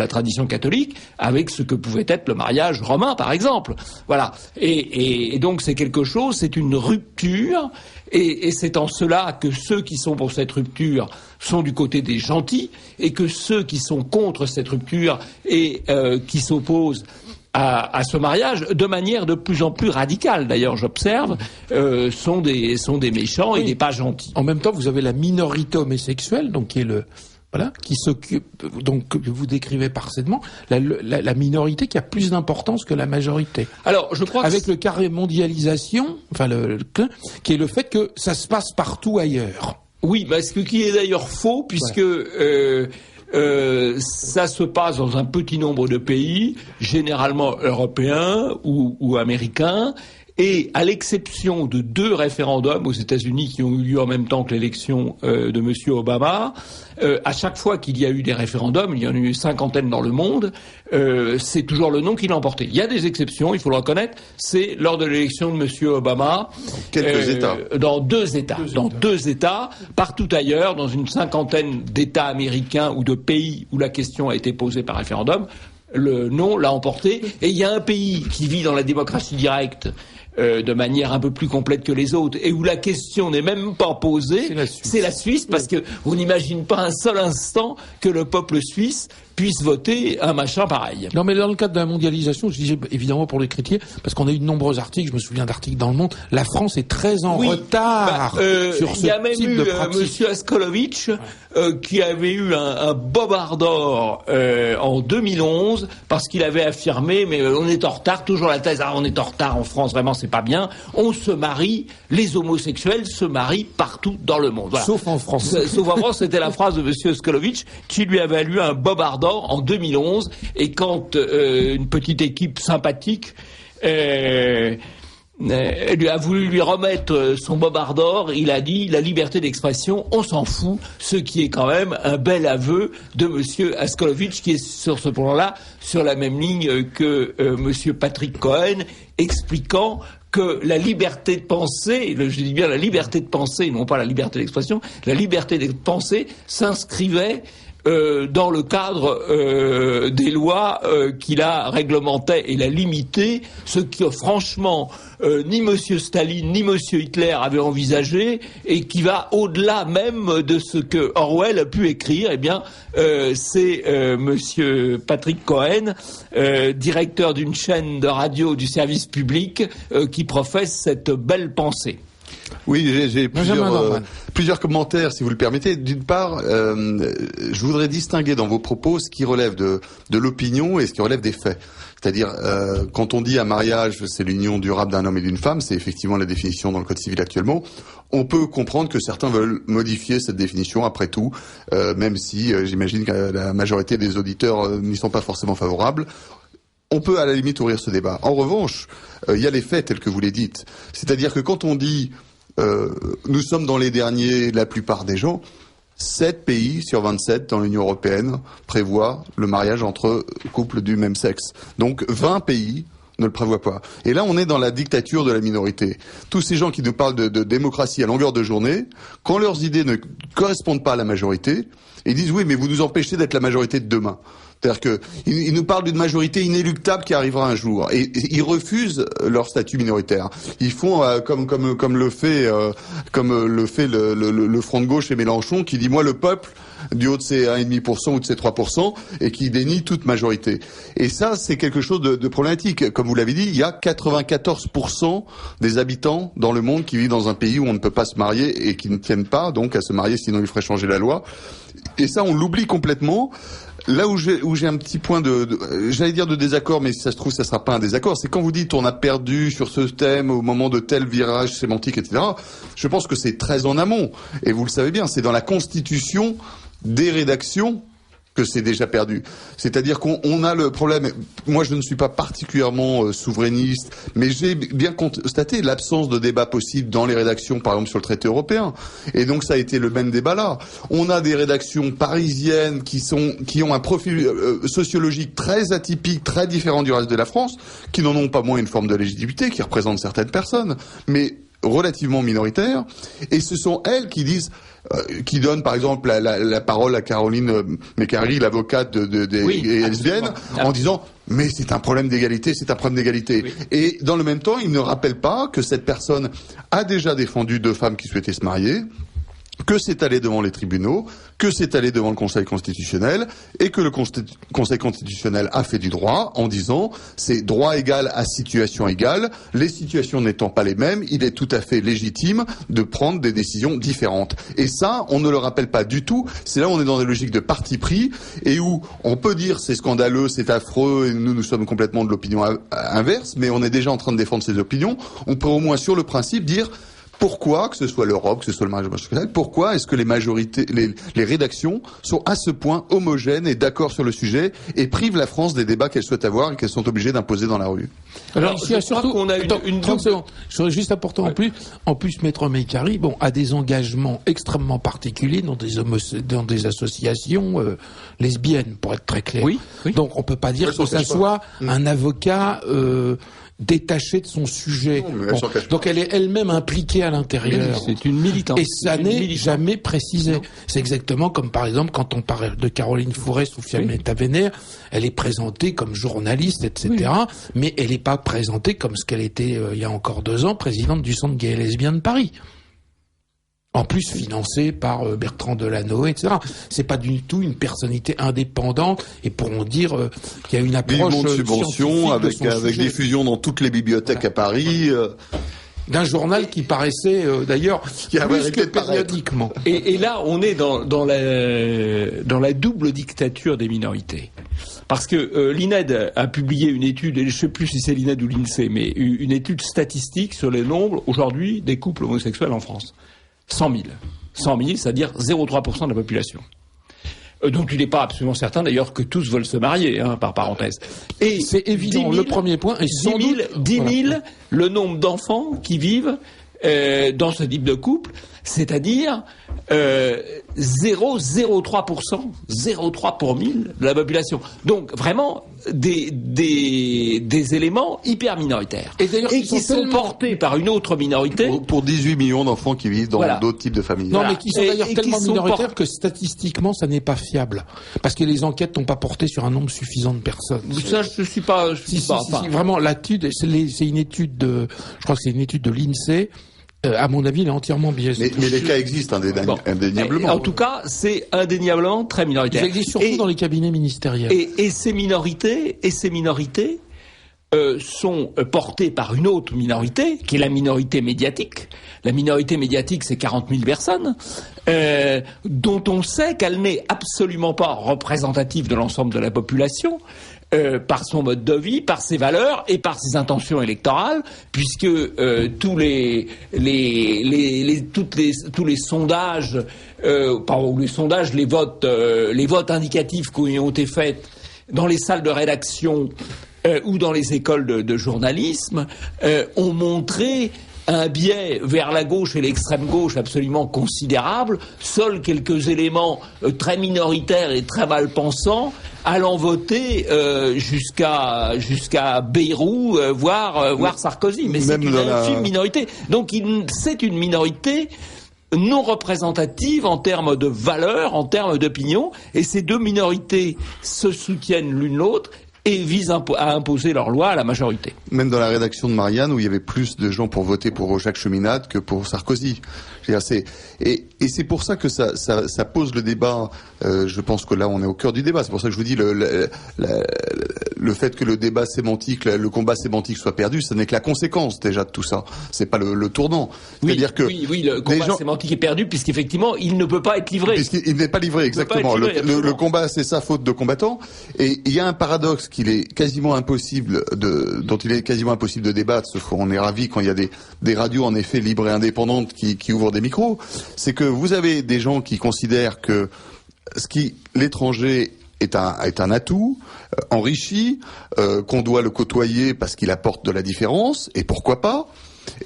tradition catholique, avec ce que pouvait être le mariage romain, par exemple. Voilà. Et donc c'est quelque chose, c'est une rupture, et c'est en cela que ceux qui sont pour cette rupture sont du côté des gentils, et que ceux qui sont contre cette rupture et qui s'opposent à ce mariage, de manière de plus en plus radicale, d'ailleurs, j'observe, sont des méchants et des pas gentils. En même temps, vous avez la minorité homosexuelle, donc qui s'occupe, donc que vous décrivez parfaitement, la minorité qui a plus d'importance que la majorité. Alors, je crois avec le carré mondialisation, qui est le fait que ça se passe partout ailleurs. Oui, ce qui est d'ailleurs faux, puisque ça se passe dans un petit nombre de pays, généralement européens ou américains, et à l'exception de 2 référendums aux États-Unis qui ont eu lieu en même temps que l'élection de Monsieur Obama, à chaque fois qu'il y a eu des référendums, il y en a eu 50 dans le monde, c'est toujours le non qui l'a emporté. Il y a des exceptions, il faut le reconnaître, c'est lors de l'élection de Monsieur Obama. Quelques États. Dans 2 États. Dans 2 États, partout ailleurs, dans une 50aine d'États américains ou de pays où la question a été posée par référendum, le non l'a emporté. Et il y a un pays qui vit dans la démocratie directe de manière un peu plus complète que les autres, et où la question n'est même pas posée, c'est la Suisse, parce que on n'imagine pas un seul instant que le peuple suisse puisse voter un machin pareil. Non, mais dans le cadre de la mondialisation, je disais évidemment pour les chrétiens, parce qu'on a eu de nombreux articles, je me souviens d'articles dans Le Monde, la France est très en retard sur ce type de pratique. Il y a même eu Monsieur Askolovitch qui avait eu un bobard d'or en 2011 parce qu'il avait affirmé, mais on est en retard, toujours la thèse, on est en retard en France, vraiment c'est pas bien, on se marie, les homosexuels se marient partout dans le monde. Voilà. Sauf en France. Sauf en France, c'était la phrase de Monsieur Askolovitch qui lui avait valu un bobard d'or en 2011, et quand une petite équipe sympathique lui a voulu lui remettre son bobard d'or, il a dit la liberté d'expression, on s'en fout, ce qui est quand même un bel aveu de Monsieur Askolovitch, qui est sur ce plan-là sur la même ligne que Monsieur Patrick Cohen, expliquant que la liberté de penser, je dis bien la liberté de penser, non pas la liberté d'expression, la liberté de penser s'inscrivait dans le cadre des lois qui la réglementaient et la limitaient, ce que franchement ni Monsieur Staline ni Monsieur Hitler avaient envisagé, et qui va au-delà même de ce que Orwell a pu écrire. Eh bien, c'est Monsieur Patrick Cohen, directeur d'une chaîne de radio du service public, qui professe cette belle pensée. Oui, j'ai plusieurs commentaires, si vous le permettez. D'une part, je voudrais distinguer dans vos propos ce qui relève de l'opinion et ce qui relève des faits. C'est-à-dire, quand on dit un mariage, c'est l'union durable d'un homme et d'une femme, c'est effectivement la définition dans le Code civil actuellement. On peut comprendre que certains veulent modifier cette définition, après tout, même si j'imagine que la majorité des auditeurs n'y sont pas forcément favorables. On peut à la limite ouvrir ce débat. En revanche, il y a les faits tels que vous les dites. C'est-à-dire que quand on dit nous sommes dans les derniers, la plupart des gens, 7 pays sur 27 dans l'Union européenne prévoient le mariage entre couples du même sexe. Donc 20 pays ne le prévoient pas. Et là, on est dans la dictature de la minorité. Tous ces gens qui nous parlent de démocratie à longueur de journée, quand leurs idées ne correspondent pas à la majorité, ils disent oui, mais vous nous empêchez d'être la majorité de demain. C'est-à-dire que ils nous parlent d'une majorité inéluctable qui arrivera un jour, et ils refusent leur statut minoritaire. Ils font comme le fait le Front de gauche et Mélenchon, qui dit moi le peuple, du haut de ses 1,5% ou de ses 3%, et qui dénie toute majorité. Et ça, c'est quelque chose de problématique. Comme vous l'avez dit, il y a 94% des habitants dans le monde qui vivent dans un pays où on ne peut pas se marier et qui ne tiennent pas donc à se marier, sinon il ferait changer la loi. Et ça, on l'oublie complètement. Là où j'ai un petit point j'allais dire de désaccord, mais si ça se trouve, ça sera pas un désaccord, c'est quand vous dites on a perdu sur ce thème au moment de tel virage sémantique, etc. Je pense que c'est très en amont. Et vous le savez bien, c'est dans la constitution des rédactions que c'est déjà perdu. C'est-à-dire qu'on a le problème. Moi, je ne suis pas particulièrement souverainiste, mais j'ai bien constaté l'absence de débat possible dans les rédactions, par exemple sur le traité européen. Et donc, ça a été le même débat là. On a des rédactions parisiennes qui ont un profil sociologique très atypique, très différent du reste de la France, qui n'en ont pas moins une forme de légitimité, qui représentent certaines personnes, mais relativement minoritaires. Et ce sont elles qui disent qui donne par exemple la parole à Caroline Mécari, l'avocate des lesbiennes, en disant mais c'est un problème d'égalité, c'est un problème d'égalité. Oui. Et dans le même temps, il ne rappelle pas que cette personne a déjà défendu 2 femmes qui souhaitaient se marier, que c'est allé devant les tribunaux, que c'est allé devant le Conseil constitutionnel, et que le Conseil constitutionnel a fait du droit en disant c'est droit égal à situation égale, les situations n'étant pas les mêmes, il est tout à fait légitime de prendre des décisions différentes. Et ça, on ne le rappelle pas du tout, c'est là où on est dans des logiques de parti pris, et où on peut dire c'est scandaleux, c'est affreux, et nous sommes complètement de l'opinion inverse, mais on est déjà en train de défendre ces opinions, on peut au moins sur le principe dire pourquoi, que ce soit l'Europe, que ce soit le mariage homosexuel, pourquoi est-ce que les majorités, les rédactions sont à ce point homogènes et d'accord sur le sujet et privent la France des débats qu'elles souhaitent avoir et qu'elles sont obligées d'imposer dans la rue? Alors ici, surtout qu'on a une 30 secondes. Je voudrais juste apporter en plus, Maître Mécari, a des engagements extrêmement particuliers dans des associations lesbiennes, pour être très clair. Oui. Donc on peut pas dire que ça soit un avocat détachée de son sujet. Non, donc elle est elle-même impliquée à l'intérieur. C'est une militante. Et ça n'est jamais précisé. Non. C'est exactement comme par exemple quand on parle de Caroline Fourest ou Fiametta Vénère, elle est présentée comme journaliste, etc. Mais elle n'est pas présentée comme ce qu'elle était il y a encore 2 ans, présidente du Centre gay et lesbien de Paris. En plus financé par Bertrand Delanoë, etc. C'est pas du tout une personnalité indépendante et pourront dire qu'il y a une approche de subvention avec diffusion dans toutes les bibliothèques à Paris. D'un journal qui paraissait d'ailleurs plus que périodiquement. Et là, on est dans la double dictature des minorités. Parce que l'INED a publié une étude, et je ne sais plus si c'est l'INED ou l'INSEE, mais une étude statistique sur le nombre, aujourd'hui, des couples homosexuels en France. 100 000. 100 000, c'est-à-dire 0,3% de la population. Donc il n'est pas absolument certain d'ailleurs que tous veulent se marier, par parenthèse. Et c'est évident, 10 000, le premier point est 10 000, le nombre d'enfants qui vivent dans ce type de couple, c'est-à-dire 0,03%, 0,3 pour 1000 de la population. Donc vraiment des éléments hyper minoritaires. Et qui sont portés par une autre minorité. Pour 18 millions d'enfants qui vivent dans d'autres types de familles. Non, mais qui sont d'ailleurs tellement minoritaires que statistiquement ça n'est pas fiable. Parce que les enquêtes n'ont pas porté sur un nombre suffisant de personnes. Ça, je suis pas. Si, vraiment, l'étude, c'est une étude de, je crois que c'est une étude de l'INSEE. À mon avis, il est entièrement biaisé. Mais les cas existent indéniablement. En tout cas, c'est indéniablement très minoritaire. Ça existe surtout dans les cabinets ministériels. Et ces minorités sont portées par une autre minorité, qui est la minorité médiatique. La minorité médiatique, c'est 40 000 personnes, dont on sait qu'elle n'est absolument pas représentative de l'ensemble de la population. Par son mode de vie, par ses valeurs et par ses intentions électorales, puisque tous les sondages, les votes indicatifs qui ont été faits dans les salles de rédaction ou dans les écoles de journalisme ont montré un biais vers la gauche et l'extrême gauche absolument considérable. Seuls quelques éléments très minoritaires et très mal pensants allant voter jusqu'à Bayrou, voire Sarkozy. Mais c'est une infime minorité. Donc c'est une minorité non représentative en termes de valeurs, en termes d'opinion, et ces deux minorités se soutiennent l'une l'autre et visent à imposer leur loi à la majorité. Même dans la rédaction de Marianne, où il y avait plus de gens pour voter pour Jacques Cheminade que pour Sarkozy. Et c'est pour ça que ça pose le débat. Je pense que là, on est au cœur du débat. C'est pour ça que je vous dis le fait que le débat sémantique, le combat sémantique soit perdu, ça n'est que la conséquence déjà de tout ça. C'est pas le tournant. C'est-à-dire que le combat sémantique est perdu puisqu'effectivement, il ne peut pas être livré. Puisqu'il n'est pas livré, exactement. Le combat, c'est ça, faute de combattants. Et il y a un paradoxe dont il est quasiment impossible de débattre, sauf qu'on est ravis quand il y a des radios en effet libres et indépendantes qui ouvrent des micros. C'est que vous avez des gens qui considèrent que l'étranger est un atout, enrichi, qu'on doit le côtoyer parce qu'il apporte de la différence, et pourquoi pas.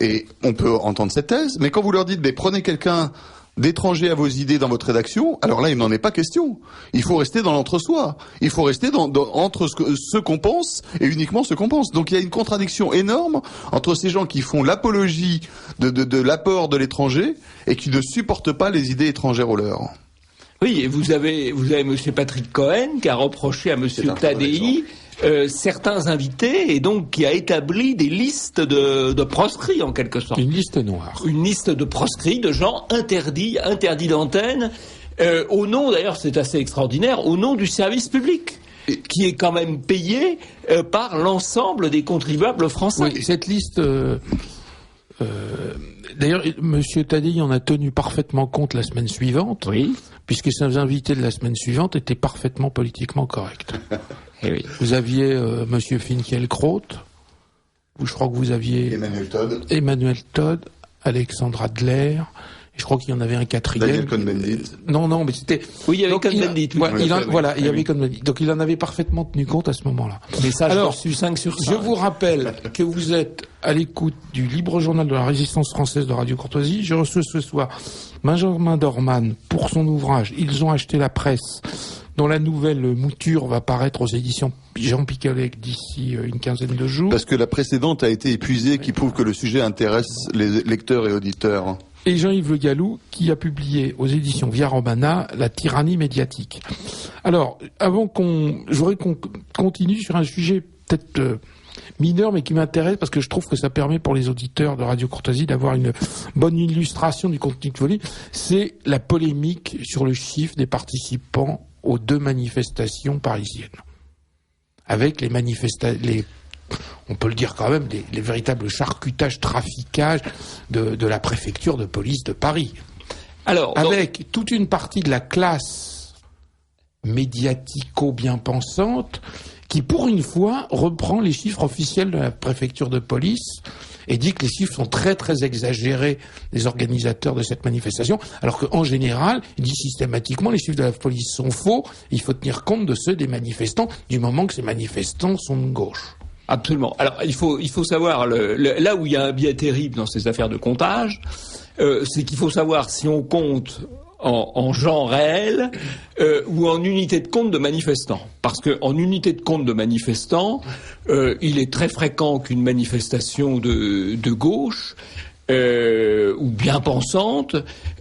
Et on peut entendre cette thèse, mais quand vous leur dites, prenez quelqu'un d'étranger à vos idées dans votre rédaction, alors là, il n'en est pas question. Il faut rester dans l'entre-soi. Il faut rester entre ce qu'on pense et uniquement ce qu'on pense. Donc il y a une contradiction énorme entre ces gens qui font l'apologie de l'apport de l'étranger et qui ne supportent pas les idées étrangères aux leurs. Oui, et vous avez M. Patrick Cohen qui a reproché à M. Tadei certains invités et donc qui a établi des listes de proscrits en quelque sorte. Une liste noire. Une liste de proscrits, de gens interdits d'antenne, au nom, d'ailleurs c'est assez extraordinaire, au nom du service public, qui est quand même payé par l'ensemble des contribuables français. Oui, cette liste... D'ailleurs, M. Tadei en a tenu parfaitement compte la semaine suivante, oui, puisque ses invités de la semaine suivante étaient parfaitement politiquement corrects. Et oui. Vous aviez M. Finkielkraut, je crois que vous aviez Emmanuel Todd, Alexandre Adler, et je crois qu'il y en avait un quatrième. Daniel Cohn-Bendit. Non, mais c'était... Oui, il y avait Cohn-Bendit. Il y avait Cohn-Bendit. Donc il en avait parfaitement tenu compte à ce moment-là. Mais ça, alors, je 5 sur 5. Je vous rappelle que vous êtes à l'écoute du Libre Journal de la Résistance française de Radio Courtoisie. Je reçois ce soir Benjamin Dorman pour son ouvrage « Ils ont acheté la presse », dont la nouvelle mouture va paraître aux éditions Jean Picolec d'ici une quinzaine de jours. Parce que la précédente a été épuisée, qui prouve que le sujet intéresse les lecteurs et auditeurs. Et Jean-Yves Le Gallou, qui a publié aux éditions Via Romana La tyrannie médiatique. Alors, j'aurais qu'on continue sur un sujet peut-être mineur, mais qui m'intéresse parce que je trouve que ça permet pour les auditeurs de Radio Courtoisie d'avoir une bonne illustration du contenu de Folie. C'est la polémique sur le chiffre des participants aux 2 manifestations parisiennes. Avec on peut le dire quand même, les véritables charcutages, traficages de la préfecture de police de Paris. Alors, avec toute une partie de la classe médiatico-bien pensante qui, pour une fois, reprend les chiffres officiels de la préfecture de police et dit que les chiffres sont très très exagérés des organisateurs de cette manifestation, alors qu'en général, il dit systématiquement les chiffres de la police sont faux, il faut tenir compte de ceux des manifestants, du moment que ces manifestants sont de gauche. Absolument. Alors il faut savoir là où il y a un biais terrible dans ces affaires de comptage, c'est qu'il faut savoir si on compte en gens réels ou en unité de compte de manifestants. Parce que en unité de compte de manifestants, il est très fréquent qu'une manifestation de gauche ou bien pensante,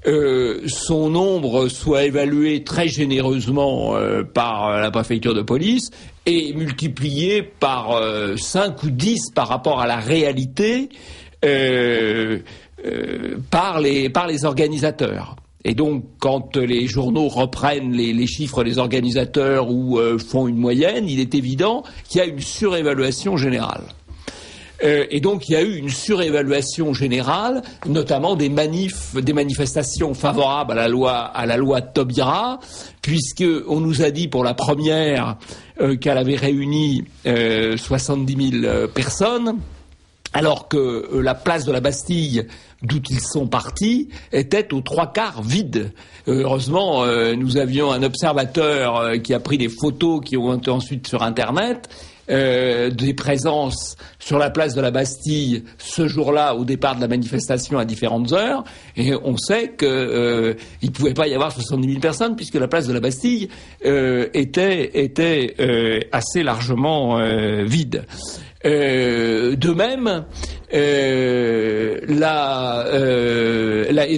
son nombre soit évalué très généreusement par la préfecture de police et multiplié par 5 ou 10 par rapport à la réalité par les organisateurs. Et donc, quand les journaux reprennent les chiffres des organisateurs ou font une moyenne, il est évident qu'il y a une surévaluation générale. Et donc, il y a eu une surévaluation générale, notamment des manifestations favorables à la loi Taubira, puisque on nous a dit pour la première qu'elle avait réuni 70 000 personnes, alors que la place de la Bastille, d'où ils sont partis, était aux 3/4 vide. Heureusement, nous avions un observateur qui a pris des photos qui ont été ensuite sur Internet, des présences sur la place de la Bastille ce jour-là au départ de la manifestation à différentes heures, et on sait que il pouvait pas y avoir 70 000 personnes puisque la place de la Bastille était assez largement vide. De même, et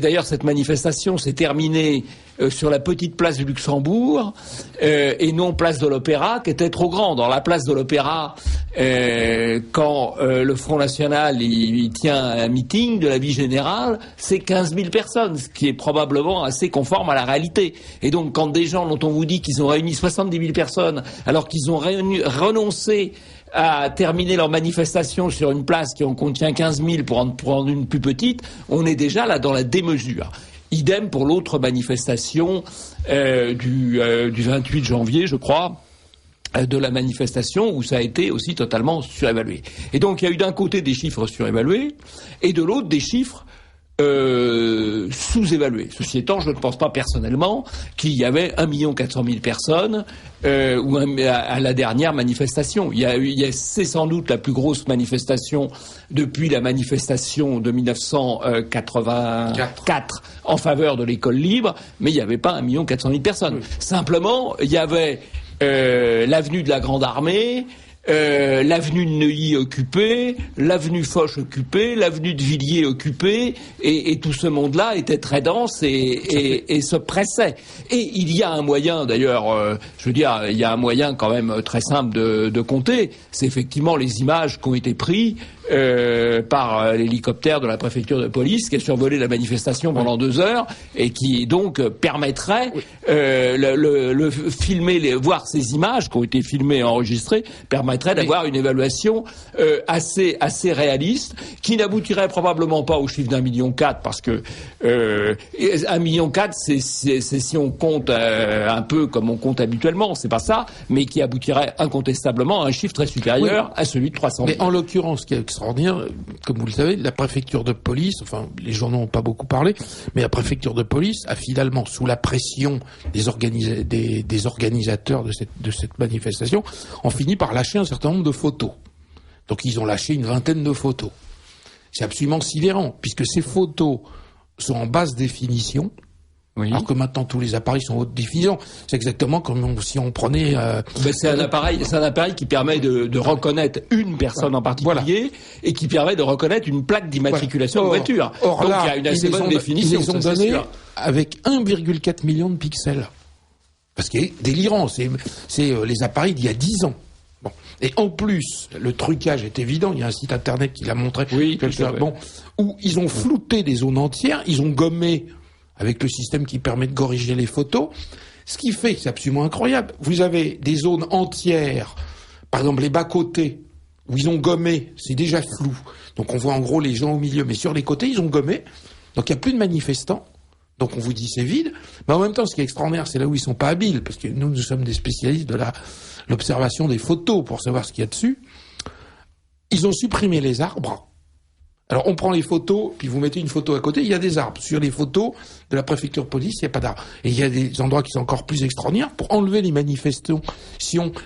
d'ailleurs cette manifestation s'est terminée sur la petite place du Luxembourg et non place de l'Opéra, qui était trop grande. Dans la place de l'Opéra, quand le Front National il tient un meeting de la vie générale, c'est 15 000 personnes, ce qui est probablement assez conforme à la réalité. Et donc quand des gens dont on vous dit qu'ils ont réuni 70 000 personnes, alors qu'ils ont renoncé à terminer leur manifestation sur une place qui en contient 15 000 pour en prendre une plus petite, on est déjà là dans la démesure. Idem pour l'autre manifestation du 28 janvier, je crois, de la manifestation où ça a été aussi totalement surévalué. Et donc il y a eu d'un côté des chiffres surévalués et de l'autre des chiffres sous-évalué. Ceci étant, je ne pense pas personnellement qu'il y avait 1 400 000 personnes à la dernière manifestation. C'est sans doute la plus grosse manifestation depuis la manifestation de 1984 en faveur de l'école libre, mais il n'y avait pas 1 400 000 personnes. Oui. Simplement, il y avait l'avenue de la Grande Armée, l'avenue de Neuilly occupée, l'avenue Foch occupée, l'avenue de Villiers occupée, et tout ce monde-là était très dense et se pressait. Et il y a un moyen, d'ailleurs, il y a un moyen quand même très simple de compter, c'est effectivement les images qui ont été prises par l'hélicoptère de la préfecture de police qui a survolé la manifestation pendant 2 heures et qui donc permettrait voir ces images qui ont été filmées et enregistrées permettrait d'avoir une évaluation assez réaliste qui n'aboutirait probablement pas au chiffre d'1,4 million parce que 1,4 million c'est si on compte un peu comme on compte habituellement, c'est pas ça, mais qui aboutirait incontestablement à un chiffre très supérieur à celui de 300 000. Mais en l'occurrence, ce qui est extraordinaire, comme vous le savez, la préfecture de police, enfin les journaux n'ont pas beaucoup parlé, mais la préfecture de police a finalement, sous la pression des organisateurs de cette manifestation, ont fini par lâcher un certain nombre de photos. Donc ils ont lâché une 20aine de photos. C'est absolument sidérant, puisque ces photos sont en basse définition, oui. Alors que maintenant tous les appareils sont haute définition. C'est exactement comme si on prenait... c'est un appareil qui permet de reconnaître une personne en particulier et qui permet de reconnaître une plaque d'immatriculation de voiture. Or donc là, il y a une assez bonne définition. Ils les ont donné avec 1,4 million de pixels. Parce qu'il est délirant, c'est les appareils d'il y a 10 ans. Bon. Et en plus, le trucage est évident. Il y a un site internet qui l'a montré. Oui, où ils ont flouté des zones entières. Ils ont gommé avec le système qui permet de corriger les photos. Ce qui fait que c'est absolument incroyable. Vous avez des zones entières, par exemple les bas-côtés, où ils ont gommé, c'est déjà flou. Donc on voit en gros les gens au milieu, mais sur les côtés, ils ont gommé. Donc il n'y a plus de manifestants. Donc on vous dit c'est vide. Mais en même temps, ce qui est extraordinaire, c'est là où ils sont pas habiles, parce que nous sommes des spécialistes de l'observation des photos pour savoir ce qu'il y a dessus. Ils ont supprimé les arbres. Alors on prend les photos, puis vous mettez une photo à côté, il y a des arbres. Sur les photos de la préfecture de police, il n'y a pas d'arbres. Et il y a des endroits qui sont encore plus extraordinaires pour enlever les manifestants.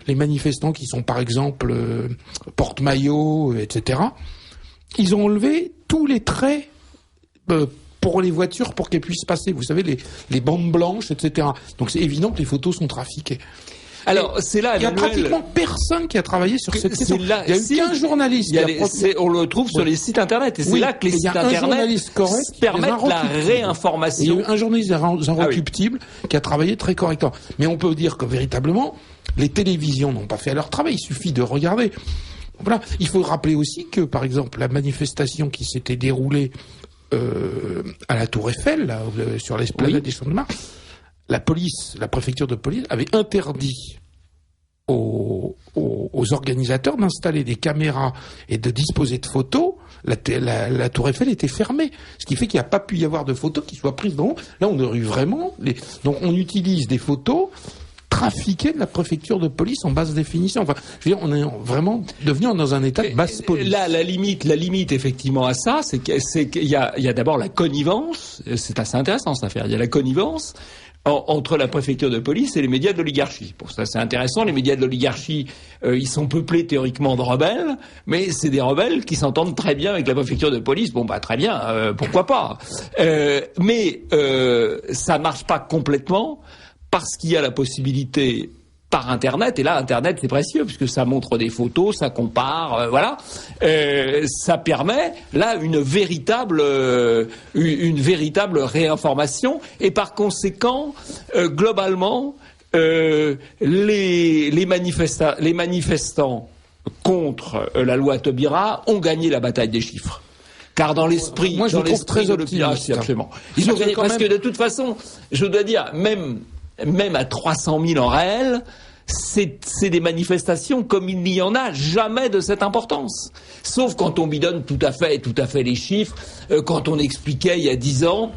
Les manifestants qui sont par exemple porte-maillot, etc. Ils ont enlevé tous les traits pour les voitures pour qu'elles puissent passer. Vous savez, les bandes blanches, etc. Donc c'est évident que les photos sont trafiquées. Alors, c'est là, il y a pratiquement personne qui a travaillé sur cette question. Il y a eu qu'un journaliste. On le trouve sur les sites internet. Et c'est là que les sites internet permettent la réinformation. Il y a eu un journaliste inrecuptible qui a travaillé très correctement. Mais on peut dire que véritablement, les télévisions n'ont pas fait leur travail. Il suffit de regarder. Voilà. Il faut rappeler aussi que, par exemple, la manifestation qui s'était déroulée à la Tour Eiffel, là, sur l'esplanade des Champs de Mars, la préfecture de police avait interdit aux organisateurs d'installer des caméras et de disposer de photos. La Tour Eiffel était fermée, ce qui fait qu'il n'y a pas pu y avoir de photos qui soient prises dans. Là, on aurait eu vraiment. Donc, on utilise des photos trafiquées de la préfecture de police en basse définition. Enfin, je veux dire, on est vraiment devenu dans un état de basse police. Là, la limite effectivement à ça, c'est qu'il y a d'abord la connivence. C'est assez intéressant cette affaire. Il y a la connivence entre la préfecture de police et les médias de l'oligarchie. Pour ça, c'est intéressant. Les médias de l'oligarchie, ils sont peuplés théoriquement de rebelles, mais c'est des rebelles qui s'entendent très bien avec la préfecture de police. Bon, bah très bien, pourquoi pas. Mais ça marche pas complètement parce qu'il y a la possibilité par Internet, et là Internet c'est précieux puisque ça montre des photos, ça compare, voilà, ça permet là une véritable réinformation, et par conséquent globalement les manifestants contre la loi Taubira ont gagné la bataille des chiffres. Car dans l'esprit, moi je trouve très optimiste. Absolument. Ils ont gagné parce que de toute façon, je dois dire, même à 300 000 en réel, c'est des manifestations comme il n'y en a jamais de cette importance. Sauf quand on bidonne tout à fait les chiffres, quand on expliquait il y a 10 ans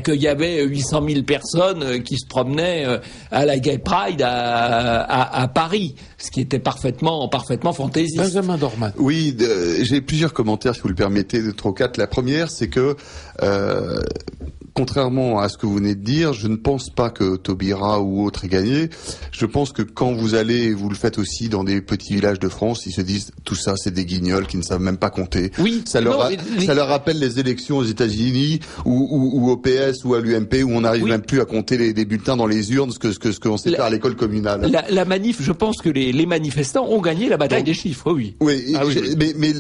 qu'il y avait 800 000 personnes qui se promenaient à la Gay Pride à Paris, ce qui était parfaitement fantaisiste. Benjamin Dorman. Oui, j'ai plusieurs commentaires, si vous le permettez, de 3 ou 4. La première, c'est que contrairement à ce que vous venez de dire, je ne pense pas que Taubira ou autre ait gagné. Je pense que quand vous allez, vous le faites aussi dans des petits villages de France, ils se disent tout ça c'est des guignols qui ne savent même pas compter. Oui, ça leur rappelle les élections aux États-Unis ou au PS ou à l'UMP où on n'arrive même plus à compter les bulletins dans les urnes, ce que on sait faire à l'école communale. La manif, je pense que les manifestants ont gagné la bataille des chiffres, oui. Oui, mais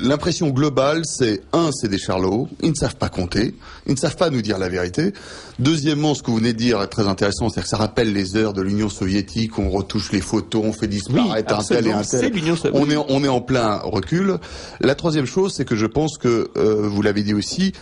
l'impression globale, c'est des charlots, ils ne savent pas compter, ils ne savent pas nous dire la vérité. Deuxièmement, ce que vous venez de dire est très intéressant, c'est que ça rappelle les heures de l'Union soviétique, on retouche les photos, on fait disparaître un tel et un tel. On est en plein recul. La troisième chose, c'est que je pense que, vous l'avez dit aussi,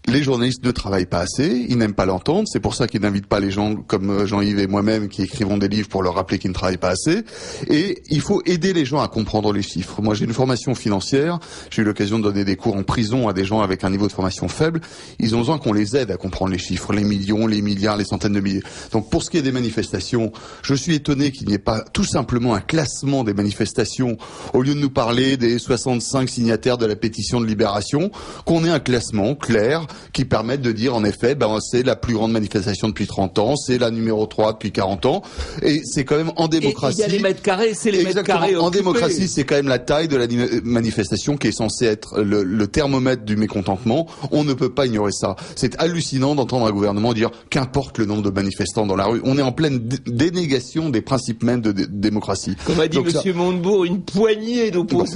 les journalistes ne travaillent pas assez, ils n'aiment pas l'entendre, c'est pour ça qu'ils n'invitent pas les gens comme Jean-Yves et moi-même qui écrivons des livres pour leur rappeler qu'ils ne travaillent pas assez. Et il faut aider les gens à comprendre les chiffres. Moi j'ai une formation financière, j'ai eu l'occasion de donner des cours en prison à des gens avec un niveau de formation faible. Ils ont besoin qu'on les aide à comprendre les chiffres, les millions, les milliards, les centaines de milliers. Donc pour ce qui est des manifestations, je suis étonné qu'il n'y ait pas tout simplement un classement des manifestations au lieu de nous parler des 65 signataires de la pétition de libération, qu'on ait un classement clair qui permettent de dire en effet c'est la plus grande manifestation depuis 30 ans, c'est la numéro 3 depuis 40 ans, et c'est quand même en démocratie. Il y a les mètres carrés, c'est les mètres carrés occupés. En démocratie, c'est quand même la taille de la manifestation qui est censée être le thermomètre du mécontentement. On ne peut pas ignorer ça. C'est hallucinant d'entendre un gouvernement dire qu'importe le nombre de manifestants dans la rue. On est en pleine dénégation des principes mêmes de démocratie. Comme a dit Monsieur Montebourg, une poignée d'opposants.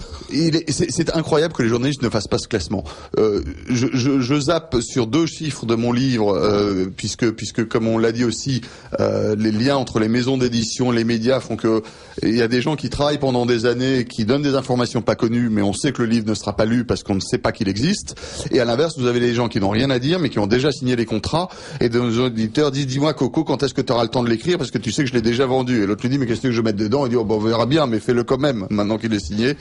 C'est incroyable que les journalistes ne fassent pas ce classement. Je zappe tape sur 2 chiffres de mon livre, puisque comme on l'a dit aussi, les liens entre les maisons d'édition, les médias font que il y a des gens qui travaillent pendant des années, qui donnent des informations pas connues, mais on sait que le livre ne sera pas lu parce qu'on ne sait pas qu'il existe. Et à l'inverse, vous avez les gens qui n'ont rien à dire, mais qui ont déjà signé les contrats, et nos auditeurs disent, dis-moi Coco, quand est-ce que tu auras le temps de l'écrire, parce que tu sais que je l'ai déjà vendu. Et l'autre lui dit, mais qu'est-ce que je mette dedans? Il dit, oh, bon, on verra bien, mais fais-le quand même, maintenant qu'il est signé.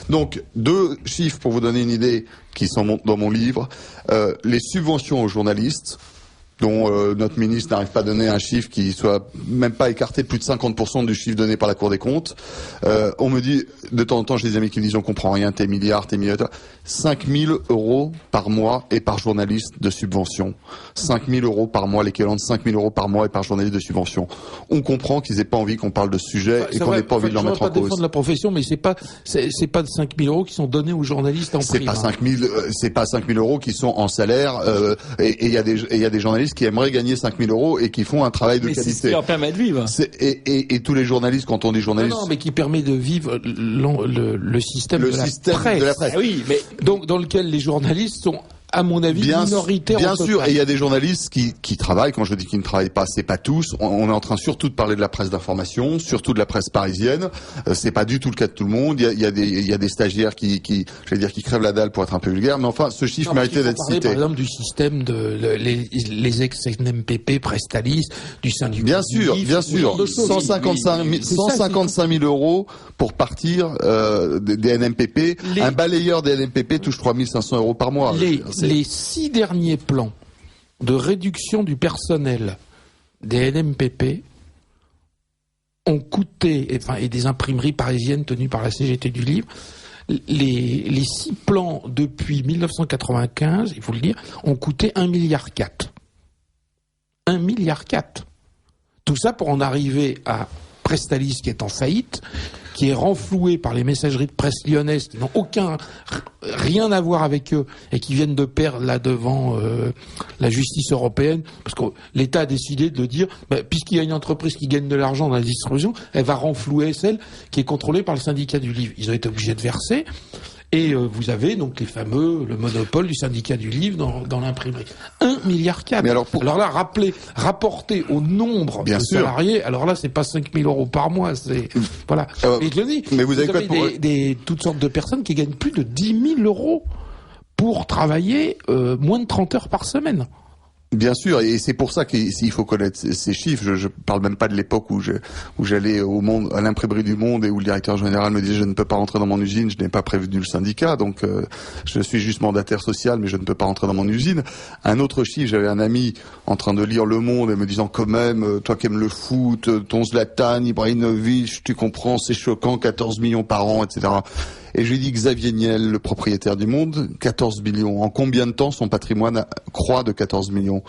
Donc, 2 chiffres pour vous donner une idée, qui sont dans mon livre. Les subventions aux journalistes, dont notre ministre n'arrive pas à donner un chiffre qui soit même pas écarté de plus de 50% du chiffre donné par la Cour des comptes. On me dit, de temps en temps, j'ai des amis qui me disent, on comprend rien, tes milliards, 5 000 € par mois et par journaliste de subvention. 5 000 € par mois, l'équivalent de 5 000 € par mois et par journaliste de subvention. On comprend qu'ils aient pas envie qu'on parle de ce sujet et qu'on n'ait pas envie de leur mettre en cause. Je ne veux pas défendre la profession, mais c'est pas de 5 000 € qui sont donnés aux journalistes en prime. C'est pas 5 000 € qui sont en salaire, et il y a des journalistes qui aimeraient gagner 5 000 € et qui font un travail de qualité. C'est ce qui leur permet de vivre. Et tous les journalistes, quand on dit journalistes... Non, mais qui permet de vivre le système de la presse. Ah oui, mais donc dans lequel les journalistes sont, à mon avis, minoritaires. Bien sûr, et il y a des journalistes qui travaillent. Quand je dis qu'ils ne travaillent pas, c'est pas tous. On est en train surtout de parler de la presse d'information, surtout de la presse parisienne. C'est pas du tout le cas de tout le monde. Il y a des stagiaires qui crèvent la dalle pour être un peu vulgaire. Mais enfin, ce chiffre méritait d'être cité. Par exemple, du système les ex-NMPP, Prestalis, du syndicat. Bien sûr. 155 000 € pour partir des NMPP. Un balayeur des NMPP touche 3 500 € par mois. Les 6 derniers plans de réduction du personnel des NMPP ont coûté, et des imprimeries parisiennes tenues par la CGT du livre, les 6 plans depuis 1995, il faut le dire, ont coûté 1,4 milliard. 1,4 milliard. Tout ça pour en arriver à Prestalis qui est en faillite, qui est renfloué par les messageries de presse lyonnaises qui n'ont rien à voir avec eux et qui viennent de perdre là devant la justice européenne, parce que l'État a décidé de dire, puisqu'il y a une entreprise qui gagne de l'argent dans la distribution, elle va renflouer celle qui est contrôlée par le syndicat du livre. Ils ont été obligés de verser. Et vous avez donc le monopole du syndicat du livre dans l'imprimerie. 1,4 milliard. Mais alors là, rapporté au nombre de salariés, alors là, c'est pas 5 000 € par mois, c'est, voilà. Et je le dis, mais vous avez toutes sortes de personnes qui gagnent plus de 10 000 € pour travailler moins de 30 heures par semaine. Bien sûr, et c'est pour ça qu'il faut connaître ces chiffres. Je parle même pas de l'époque où j'allais au Monde, à l'imprimerie du Monde, et où le directeur général me disait, je ne peux pas rentrer dans mon usine, je n'ai pas prévenu le syndicat, donc je suis juste mandataire social, mais je ne peux pas rentrer dans mon usine. Un autre chiffre, j'avais un ami en train de lire Le Monde et me disant, quand même, toi qui aimes le foot, ton Zlatan Ibrahimovic, tu comprends, c'est choquant, 14 millions par an, etc. Et je lui dis, Xavier Niel, le propriétaire du Monde, 14 millions. En combien de temps son patrimoine croît de 14 millions?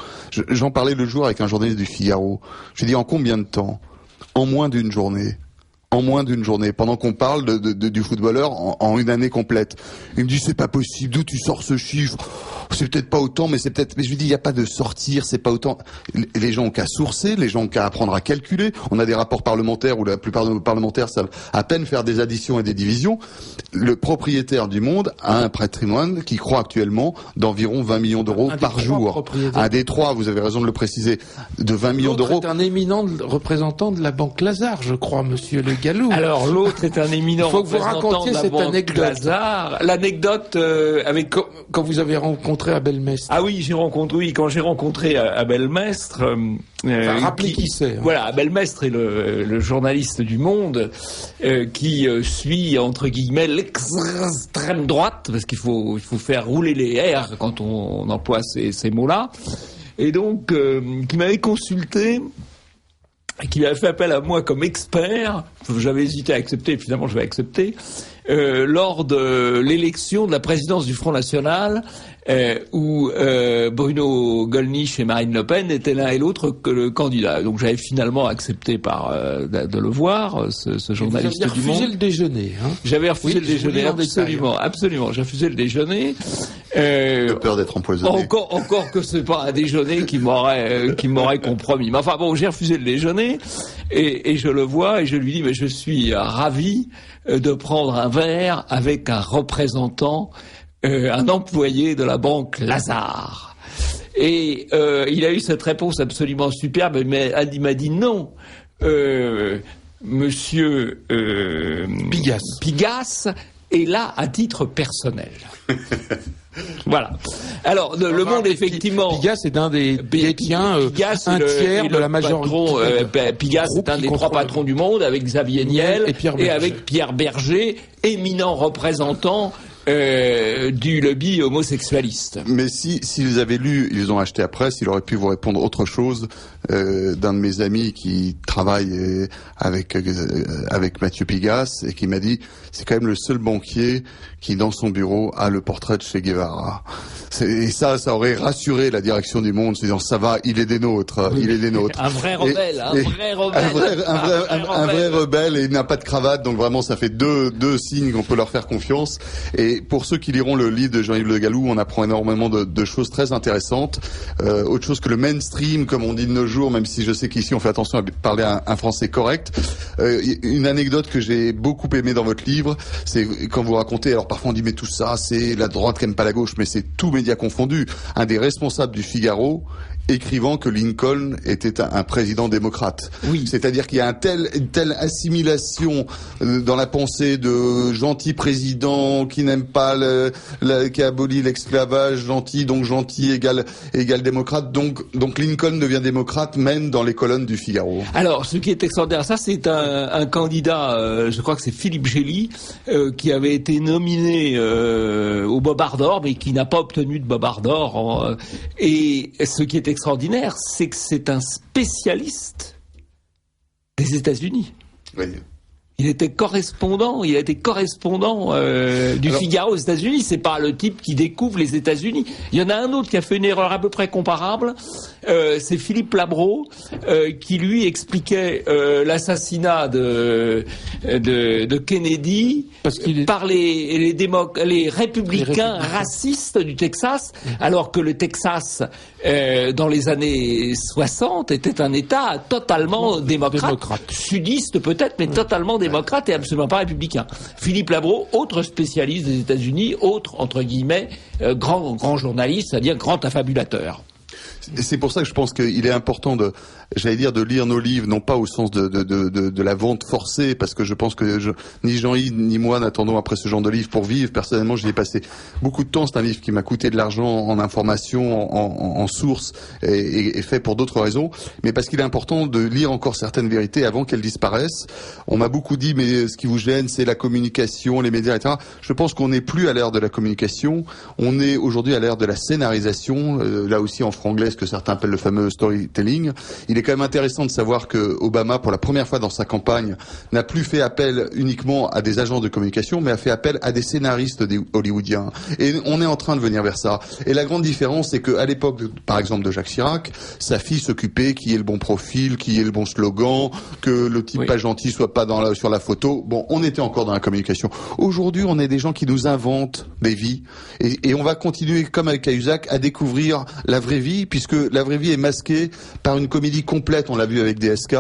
J'en parlais le jour avec un journaliste du Figaro. Je lui dis, en combien de temps? En moins d'une journée. En moins d'une journée. Pendant qu'on parle du footballeur en une année complète. Il me dit, c'est pas possible. D'où tu sors ce chiffre? C'est peut-être pas autant, mais c'est peut-être... Mais je lui dis, il n'y a pas de sortir, c'est pas autant. Les gens ont qu'à sourcer, les gens ont qu'à apprendre à calculer. On a des rapports parlementaires où la plupart de nos parlementaires savent à peine faire des additions et des divisions. Le propriétaire du Monde a un patrimoine qui croît actuellement d'environ 20 millions € par jour. Un des 3, vous avez raison de le préciser, de 20 millions d'euros. C'est un éminent représentant de la Banque Lazare, je crois, monsieur Le Gallou. Alors, l'autre est un éminent représentant de la Banque Lazare. L'anecdote avec... Quand vous avez rencontré Abel Mestre. Ah oui, quand j'ai rencontré Abel Mestre... rappelez qui c'est. Hein. Voilà, Abel Mestre est le journaliste du Monde qui suit, entre guillemets, l'extrême droite, parce qu'il faut faire rouler les R quand on emploie ces mots-là. Et donc, qui m'avait consulté, qui avait fait appel à moi comme expert. J'avais hésité à accepter, finalement je vais accepter, lors de l'élection de la présidence du Front National, où Bruno Gollnisch et Marine Le Pen étaient l'un et l'autre que le candidat. Donc j'avais finalement accepté de le voir, ce journaliste du Monde. Vous avez refusé le déjeuner, hein? J'avais refusé le déjeuner, absolument. J'ai refusé le déjeuner. De peur d'être empoisonné. Encore que c'est pas un déjeuner qui m'aurait compromis. Mais enfin bon, j'ai refusé le déjeuner et je le vois et je lui dis, mais je suis ravi de prendre un verre avec un représentant un employé de la banque Lazare. Et il a eu cette réponse absolument superbe, mais il m'a dit non, monsieur Pigasse est là à titre personnel. Voilà. Alors, le monde, effectivement... Pigasse est un des détiens, un tiers de la majorité. Pigasse est un des trois patrons du monde, avec Xavier Niel et avec Pierre Berger, éminent représentant du lobby homosexualiste. Mais s'ils avaient lu, ils ont acheté après, s'il aurait pu vous répondre autre chose d'un de mes amis qui travaille avec Mathieu Pigasse et qui m'a dit c'est quand même le seul banquier qui dans son bureau a le portrait de Che Guevara. Et ça aurait rassuré la direction du Monde, se disant ça va, il est des nôtres, il est des nôtres. Un vrai rebelle, un vrai rebelle, et il n'a pas de cravate, donc vraiment ça fait deux signes qu'on peut leur faire confiance. Et pour ceux qui liront le livre de Jean-Yves Le Gallou, on apprend énormément de choses très intéressantes. Autre chose que le mainstream, comme on dit de nos jours, même si je sais qu'ici on fait attention à parler un français correct. Une anecdote que j'ai beaucoup aimée dans votre livre, c'est quand vous racontez, alors parfois on dit mais tout ça c'est la droite qui n'aime pas la gauche, mais c'est tout média confondu. Un des responsables du Figaro écrivant que Lincoln était un président démocrate. Oui. C'est-à-dire qu'il y a une telle assimilation dans la pensée de gentil président qui n'aime pas qui abolit l'esclavage, gentil égale démocrate, donc Lincoln devient démocrate même dans les colonnes du Figaro. Alors, ce qui est extraordinaire, ça c'est un candidat, je crois que c'est Philippe Gély, qui avait été nominé au Bobard d'Or, mais qui n'a pas obtenu de Bobard d'Or. Et ce qui est extraordinaire, c'est que c'est un spécialiste des États-Unis. Oui. Il a été correspondant du Figaro aux États-Unis. C'est pas le type qui découvre les États-Unis. Il y en a un autre qui a fait une erreur à peu près comparable. C'est Philippe Labro, qui lui expliquait l'assassinat de Kennedy par les républicains racistes du Texas, alors que le Texas, dans les années 60, était un État totalement démocrate, sudiste peut-être, mais totalement démocrate et absolument pas républicain. Philippe Labro, autre spécialiste des États-Unis, autre, entre guillemets, grand journaliste, c'est-à-dire grand affabulateur. C'est pour ça que je pense qu'il est important de lire nos livres, non pas au sens de la vente forcée, parce que je pense que ni Jean-Yves ni moi n'attendons après ce genre de livre pour vivre. Personnellement, j'y ai passé beaucoup de temps. C'est un livre qui m'a coûté de l'argent en information, en sources, et fait pour d'autres raisons. Mais parce qu'il est important de lire encore certaines vérités avant qu'elles disparaissent. On m'a beaucoup dit, mais ce qui vous gêne, c'est la communication, les médias, etc. Je pense qu'on n'est plus à l'ère de la communication. On est aujourd'hui à l'ère de la scénarisation. Là aussi, en franglais, ce que certains appellent le fameux storytelling. Il est quand même intéressant de savoir que Obama, pour la première fois dans sa campagne, n'a plus fait appel uniquement à des agences de communication, mais a fait appel à des scénaristes hollywoodiens. Et on est en train de venir vers ça. Et la grande différence, c'est qu'à l'époque, par exemple, de Jacques Chirac, sa fille s'occupait qui est le bon profil, qui est le bon slogan, que le type pas gentil soit pas sur la photo. Bon, on était encore dans la communication. Aujourd'hui, on est des gens qui nous inventent des vies. Et on va continuer, comme avec Cahuzac, à découvrir la vraie vie, puisque la vraie vie est masquée par une comédie complète, on l'a vu avec DSK.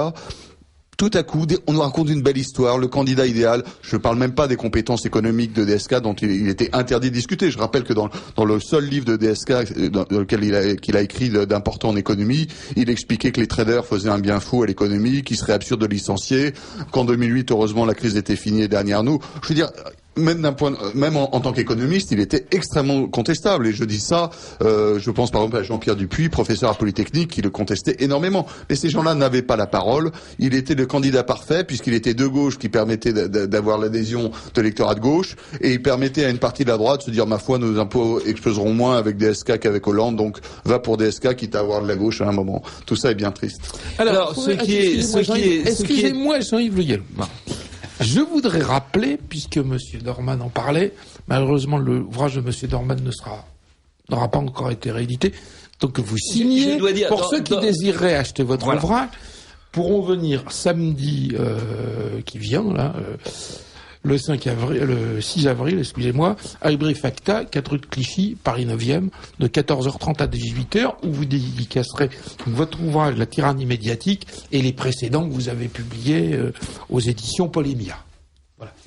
Tout à coup, on nous raconte une belle histoire, le candidat idéal. Je ne parle même pas des compétences économiques de DSK dont il était interdit de discuter. Je rappelle que dans le seul livre de DSK dans lequel qu'il a écrit d'important en économie, il expliquait que les traders faisaient un bien fou à l'économie, qu'il serait absurde de licencier, qu'en 2008, heureusement, la crise était finie et dernière nous. Je veux dire, même en tant qu'économiste, il était extrêmement contestable. Et je dis ça, je pense par exemple à Jean-Pierre Dupuis, professeur à Polytechnique, qui le contestait énormément. Mais ces gens-là n'avaient pas la parole. Il était le candidat parfait, puisqu'il était de gauche, qui permettait d'avoir l'adhésion de l'électorat de gauche, et il permettait à une partie de la droite de se dire, ma foi, nos impôts exploseront moins avec DSK qu'avec Hollande, donc va pour DSK, quitte à avoir de la gauche à un moment. Tout ça est bien triste. Alors excusez-moi, Jean-Yves Le Gallou. Je voudrais rappeler, puisque M. Dorman en parlait, malheureusement l'ouvrage de M. Dorman n'aura pas encore été réédité, donc vous signez, pour ceux qui désireraient acheter votre ouvrage, pourront venir samedi qui vient, là, le 6 avril, excusez-moi, à Ibrifacta, 4 rue de Clichy, Paris 9e, de 14h30 à 18h, où vous dédicacerez votre ouvrage La tyrannie médiatique et les précédents que vous avez publiés aux éditions Polémia.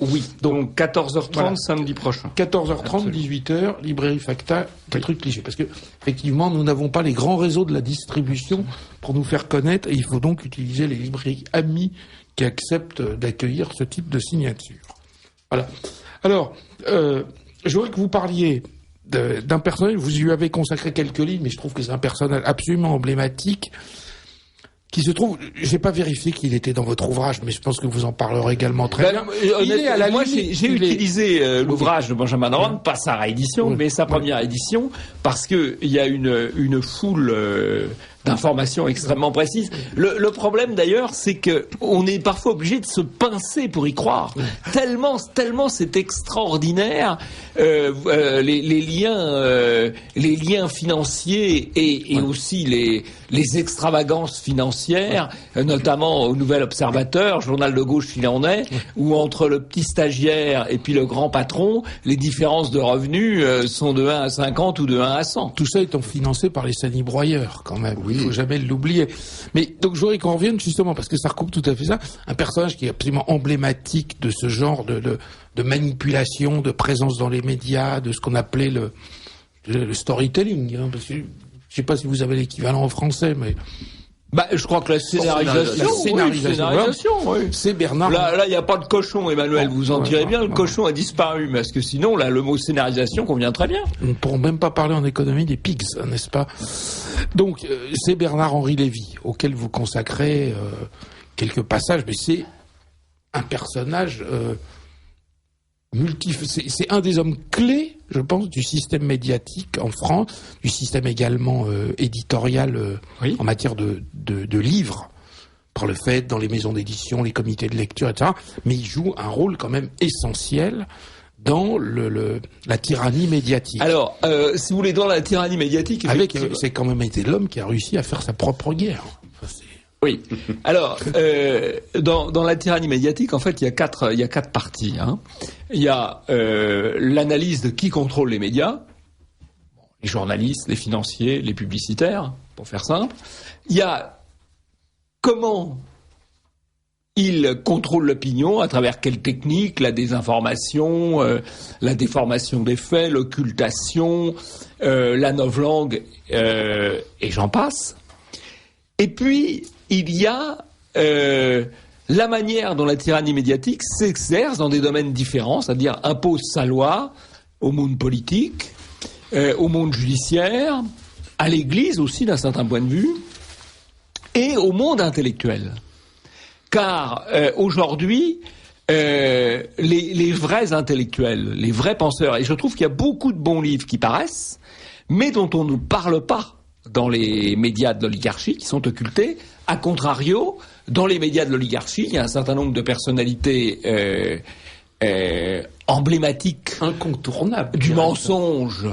Voilà. Oui, donc 14h30 samedi prochain. 14h30, 18h, librairie Facta, 4 rue Clichy. Parce que, effectivement, nous n'avons pas les grands réseaux de la distribution pour nous faire connaître, et il faut donc utiliser les librairies amies qui acceptent d'accueillir ce type de signature. Voilà. Alors, je voudrais que vous parliez d'un personnage, vous lui avez consacré quelques lignes, mais je trouve que c'est un personnage absolument emblématique, qui se trouve, j'ai pas vérifié qu'il était dans votre ouvrage, mais je pense que vous en parlerez également très bien. Moi, j'ai utilisé l'ouvrage de Benjamin Dorn, pas sa réédition, mais sa première édition, parce que il y a une foule d'informations extrêmement précises. Le problème d'ailleurs, c'est que on est parfois obligé de se pincer pour y croire. Tellement c'est extraordinaire les liens financiers et aussi les extravagances financières, notamment au Nouvel Observateur, journal de gauche s'il en est, où entre le petit stagiaire et puis le grand patron, les différences de revenus sont de 1 à 50 ou de 1 à 100. Tout ça étant financé par les sani-broyeurs, quand même. Oui. Il faut jamais l'oublier. Mais donc je voudrais qu'on revienne justement, parce que ça recoupe tout à fait ça, un personnage qui est absolument emblématique de ce genre de manipulation, de présence dans les médias, de ce qu'on appelait le storytelling. Hein, parce que je sais pas si vous avez l'équivalent en français, mais... je crois que la scénarisation, oui. C'est Bernard. Là, il n'y a pas de cochon, Emmanuel. Vous en direz bien, le cochon a disparu. Parce que sinon, là, le mot scénarisation convient très bien. Nous ne pourrons même pas parler en économie des pigs, n'est-ce pas? Donc, c'est Bernard-Henri Lévy, auquel vous consacrez quelques passages, mais c'est un personnage c'est un des hommes clés, je pense, du système médiatique en France, du système également éditorial en matière de livres, par le fait dans les maisons d'édition, les comités de lecture, etc. Mais il joue un rôle quand même essentiel dans la tyrannie médiatique. Alors, si vous voulez, dans la tyrannie médiatique... c'est quand même été l'homme qui a réussi à faire sa propre guerre. Oui. Alors, dans la tyrannie médiatique, en fait, il y a quatre parties. Hein. Il y a l'analyse de qui contrôle les médias, les journalistes, les financiers, les publicitaires, pour faire simple. Il y a comment ils contrôlent l'opinion, à travers quelles techniques, la désinformation, la déformation des faits, l'occultation, la novlangue, et j'en passe. Et puis, il y a la manière dont la tyrannie médiatique s'exerce dans des domaines différents, c'est-à-dire impose sa loi au monde politique, au monde judiciaire, à l'Église aussi d'un certain point de vue, et au monde intellectuel. Car aujourd'hui, les vrais intellectuels, les vrais penseurs, et je trouve qu'il y a beaucoup de bons livres qui paraissent, mais dont on ne parle pas dans les médias de l'oligarchie, qui sont occultés. A contrario, dans les médias de l'oligarchie, il y a un certain nombre de personnalités emblématiques, incontournables, du mensonge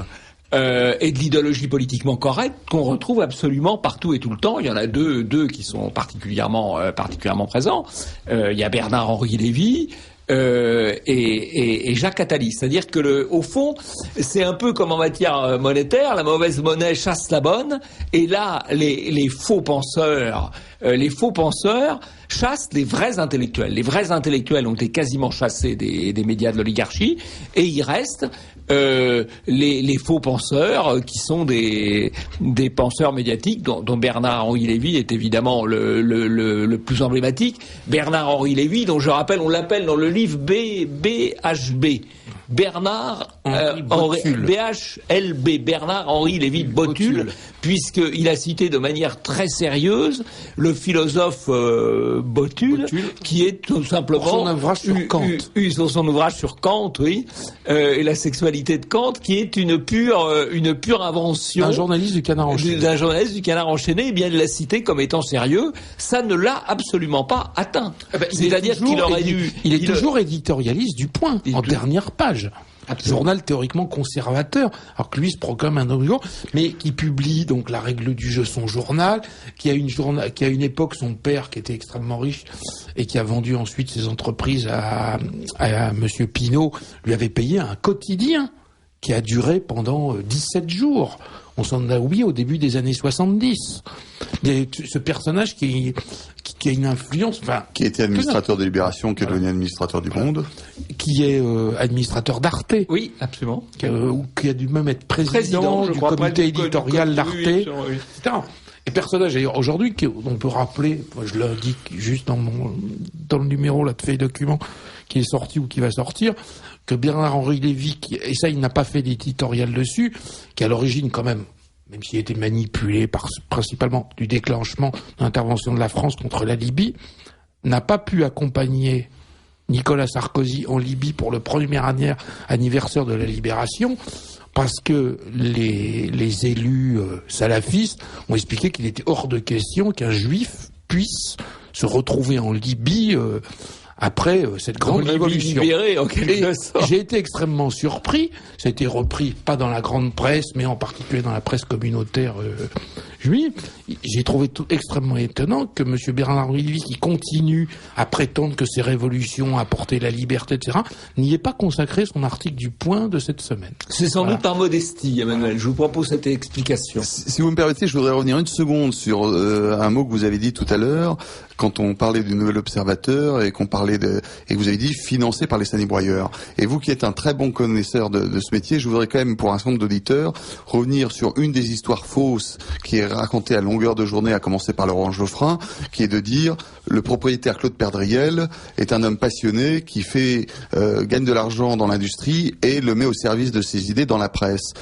et de l'idéologie politiquement correcte qu'on retrouve absolument partout et tout le temps. Il y en a deux qui sont particulièrement présents. Il y a Bernard-Henri Lévy et Jacques Attali. C'est-à-dire que au fond, c'est un peu comme en matière monétaire, la mauvaise monnaie chasse la bonne, et là, les faux penseurs chassent les vrais intellectuels. Les vrais intellectuels ont été quasiment chassés des médias de l'oligarchie, et il reste les faux penseurs qui sont des penseurs médiatique dont Bernard-Henri Lévy est évidemment le plus emblématique. Bernard-Henri Lévy, dont je rappelle, on l'appelle dans le livre BHB. BHLB, Bernard-Henri Lévy Botul, puisqu'il a cité de manière très sérieuse le philosophe Botul, qui est tout simplement... Pour son ouvrage sur Kant. Son ouvrage sur Kant, oui, et la sexualité de Kant, qui est une pure invention... D'un journaliste du Canard enchaîné. D'un journaliste du Canard enchaîné, eh bien il l'a cité comme étant sérieux. Ça ne l'a absolument pas atteint. C'est-à-dire qu'il aurait dû... Il est toujours éditorialiste du Point, en dernière page. Absolument. Journal théoriquement conservateur, alors que lui se proclame un homme, mais qui publie donc La règle du jeu, son journal, qui a une époque son père qui était extrêmement riche et qui a vendu ensuite ses entreprises à Monsieur Pinault, lui avait payé un quotidien qui a duré pendant 17 jours. On s'en a oublié au début des années 70. Ce personnage qui qui a une influence, qui était administrateur de Libération, qui est devenu administrateur du Monde, qui est administrateur d'Arte. Oui, absolument. Qui a dû même être président du comité éditorial d'Arte, etc. Et personnage, d'ailleurs, aujourd'hui, on peut rappeler, je l'indique juste dans le numéro là de Fait et Document qui est sorti ou qui va sortir, que Bernard-Henri Lévy, et ça il n'a pas fait d'éditorial dessus, qui à l'origine quand même s'il a été manipulé principalement du déclenchement de l'intervention de la France contre la Libye, n'a pas pu accompagner Nicolas Sarkozy en Libye pour le premier anniversaire de la libération, parce que les élus salafistes ont expliqué qu'il était hors de question qu'un juif puisse se retrouver en Libye après cette grande révolution. Libéré, en quelque sorte. J'ai été extrêmement surpris. Ça a été repris, pas dans la grande presse, mais en particulier dans la presse communautaire juive. J'ai trouvé tout extrêmement étonnant que M. Bernard-Henri Lévy, qui continue à prétendre que ces révolutions apportaient la liberté, etc., n'y ait pas consacré son article du Point de cette semaine. C'est sans doute par modestie, Emmanuel. Je vous propose cette explication. Si vous me permettez, je voudrais revenir une seconde sur un mot que vous avez dit tout à l'heure, quand on parlait du Nouvel Observateur et et que vous avez dit financé par les sanibroyeurs. Et vous qui êtes un très bon connaisseur de ce métier, je voudrais quand même, pour un certain nombre d'auditeurs, revenir sur une des histoires fausses qui est racontée à longueur de journée, à commencer par Laurent Geoffrin, qui est de dire le propriétaire Claude Perdriel est un homme passionné qui gagne de l'argent dans l'industrie et le met au service de ses idées dans la presse,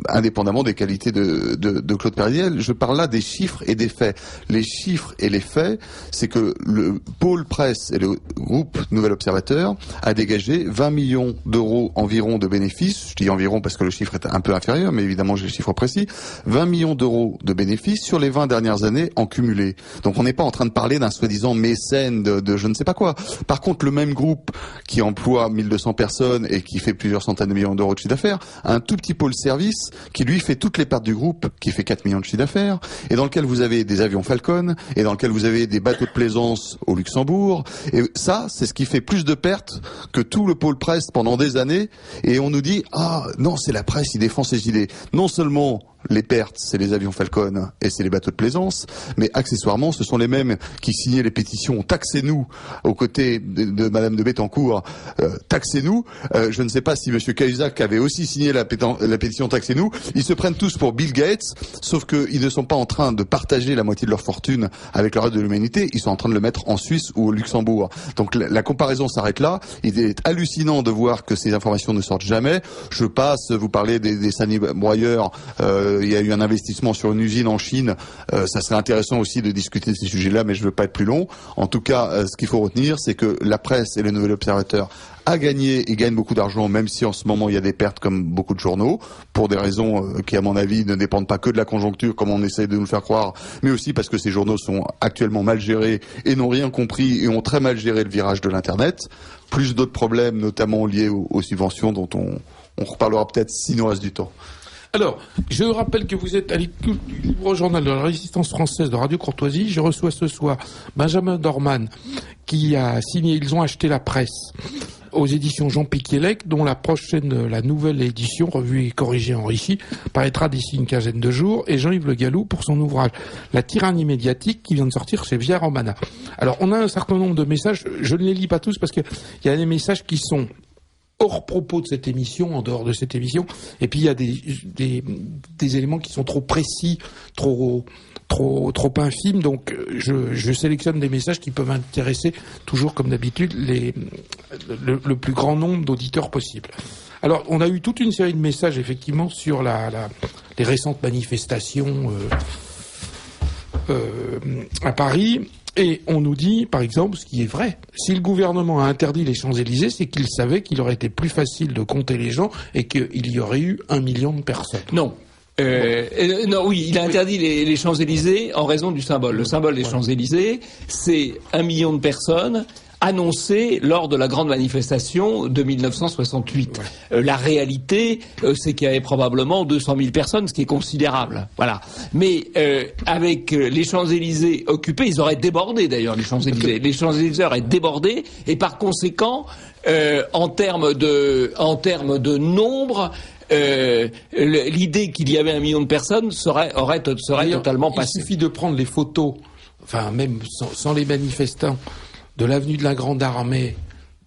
indépendamment des qualités de Claude Perdriel. Je parle là des chiffres et des faits. Les chiffres et les faits, c'est que le pôle presse et le groupe Nouvel Observateur a dégagé 20 millions d'euros environ de bénéfices. Je dis environ parce que le chiffre est un peu inférieur, mais évidemment j'ai le chiffre précis. 20 millions d'euros de bénéfices sur les 20 dernières années en cumulé. Donc on n'est pas en train de parler d'un soi-disant mécène de je ne sais pas quoi. Par contre, le même groupe qui emploie 1200 personnes et qui fait plusieurs centaines de millions d'euros de chiffre d'affaires a un tout petit pôle service qui lui fait toutes les parts du groupe, qui fait 4 millions de chiffre d'affaires, et dans lequel vous avez des avions Falcon, et dans lequel vous avez des bateaux de plaisance au Luxembourg. Et ça, c'est ce qui fait plus de pertes que tout le pôle presse pendant des années. Et on nous dit, ah non, c'est la presse, il défend ses idées. Non seulement les pertes, c'est les avions Falcon et c'est les bateaux de plaisance, mais accessoirement, ce sont les mêmes qui signaient les pétitions « Taxez-nous » aux côtés de Madame de Bettencourt, Taxez-nous. Je ne sais pas si Monsieur Cahuzac avait aussi signé la pétition « Taxez-nous ». Ils se prennent tous pour Bill Gates, sauf qu'ils ne sont pas en train de partager la moitié de leur fortune avec le reste de l'humanité, ils sont en train de le mettre en Suisse ou au Luxembourg. Donc la comparaison s'arrête là. Il est hallucinant de voir que ces informations ne sortent jamais. Je passe, vous parlez des sanibroyeurs, il y a eu un investissement sur une usine en Chine. Ça serait intéressant aussi de discuter de ces sujets-là, mais je ne veux pas être plus long. En tout cas, ce qu'il faut retenir, c'est que la presse et le Nouvel Observateur a gagné et gagne beaucoup d'argent, même si en ce moment il y a des pertes comme beaucoup de journaux, pour des raisons qui, à mon avis, ne dépendent pas que de la conjoncture, comme on essaie de nous le faire croire, mais aussi parce que ces journaux sont actuellement mal gérés et n'ont rien compris et ont très mal géré le virage de l'Internet. Plus d'autres problèmes, notamment liés aux subventions, dont on reparlera peut-être s'il nous reste du temps. Alors, je rappelle que vous êtes à l'écoute du Libre Journal de la Résistance française de Radio Courtoisie. Je reçois ce soir Benjamin Dorman, qui a signé « Ils ont acheté la presse » aux éditions Jean Piquielec, dont la nouvelle édition, revue et corrigée enrichie, paraîtra d'ici une quinzaine de jours, et Jean-Yves Le Gallou pour son ouvrage « La tyrannie médiatique » qui vient de sortir chez Via Romana. Alors, on a un certain nombre de messages, je ne les lis pas tous parce qu'il y a des messages qui sont hors propos de cette émission, en dehors de cette émission, et puis il y a des éléments qui sont trop précis, trop infimes, donc je sélectionne des messages qui peuvent intéresser toujours comme d'habitude le plus grand nombre d'auditeurs possible. Alors on a eu toute une série de messages effectivement sur les récentes manifestations à Paris. Et on nous dit, par exemple, ce qui est vrai, si le gouvernement a interdit les Champs-Élysées, c'est qu'il savait qu'il aurait été plus facile de compter les gens et qu'il y aurait eu 1 million de personnes. Non. Non, oui, il a interdit les Champs-Élysées en raison du symbole. Le symbole des Champs-Élysées, c'est 1 million de personnes annoncé lors de la grande manifestation de 1968. Ouais. La réalité, c'est qu'il y avait probablement 200 000 personnes, ce qui est considérable. Voilà. Mais avec les Champs-Élysées occupés, ils auraient débordé d'ailleurs, les Champs-Élysées. Les Champs-Élysées auraient débordé, et par conséquent, en termes de nombre, l'idée qu'il y avait 1 million de personnes serait totalement passée. Il suffit de prendre les photos enfin même sans les manifestants, de l'avenue de la Grande Armée,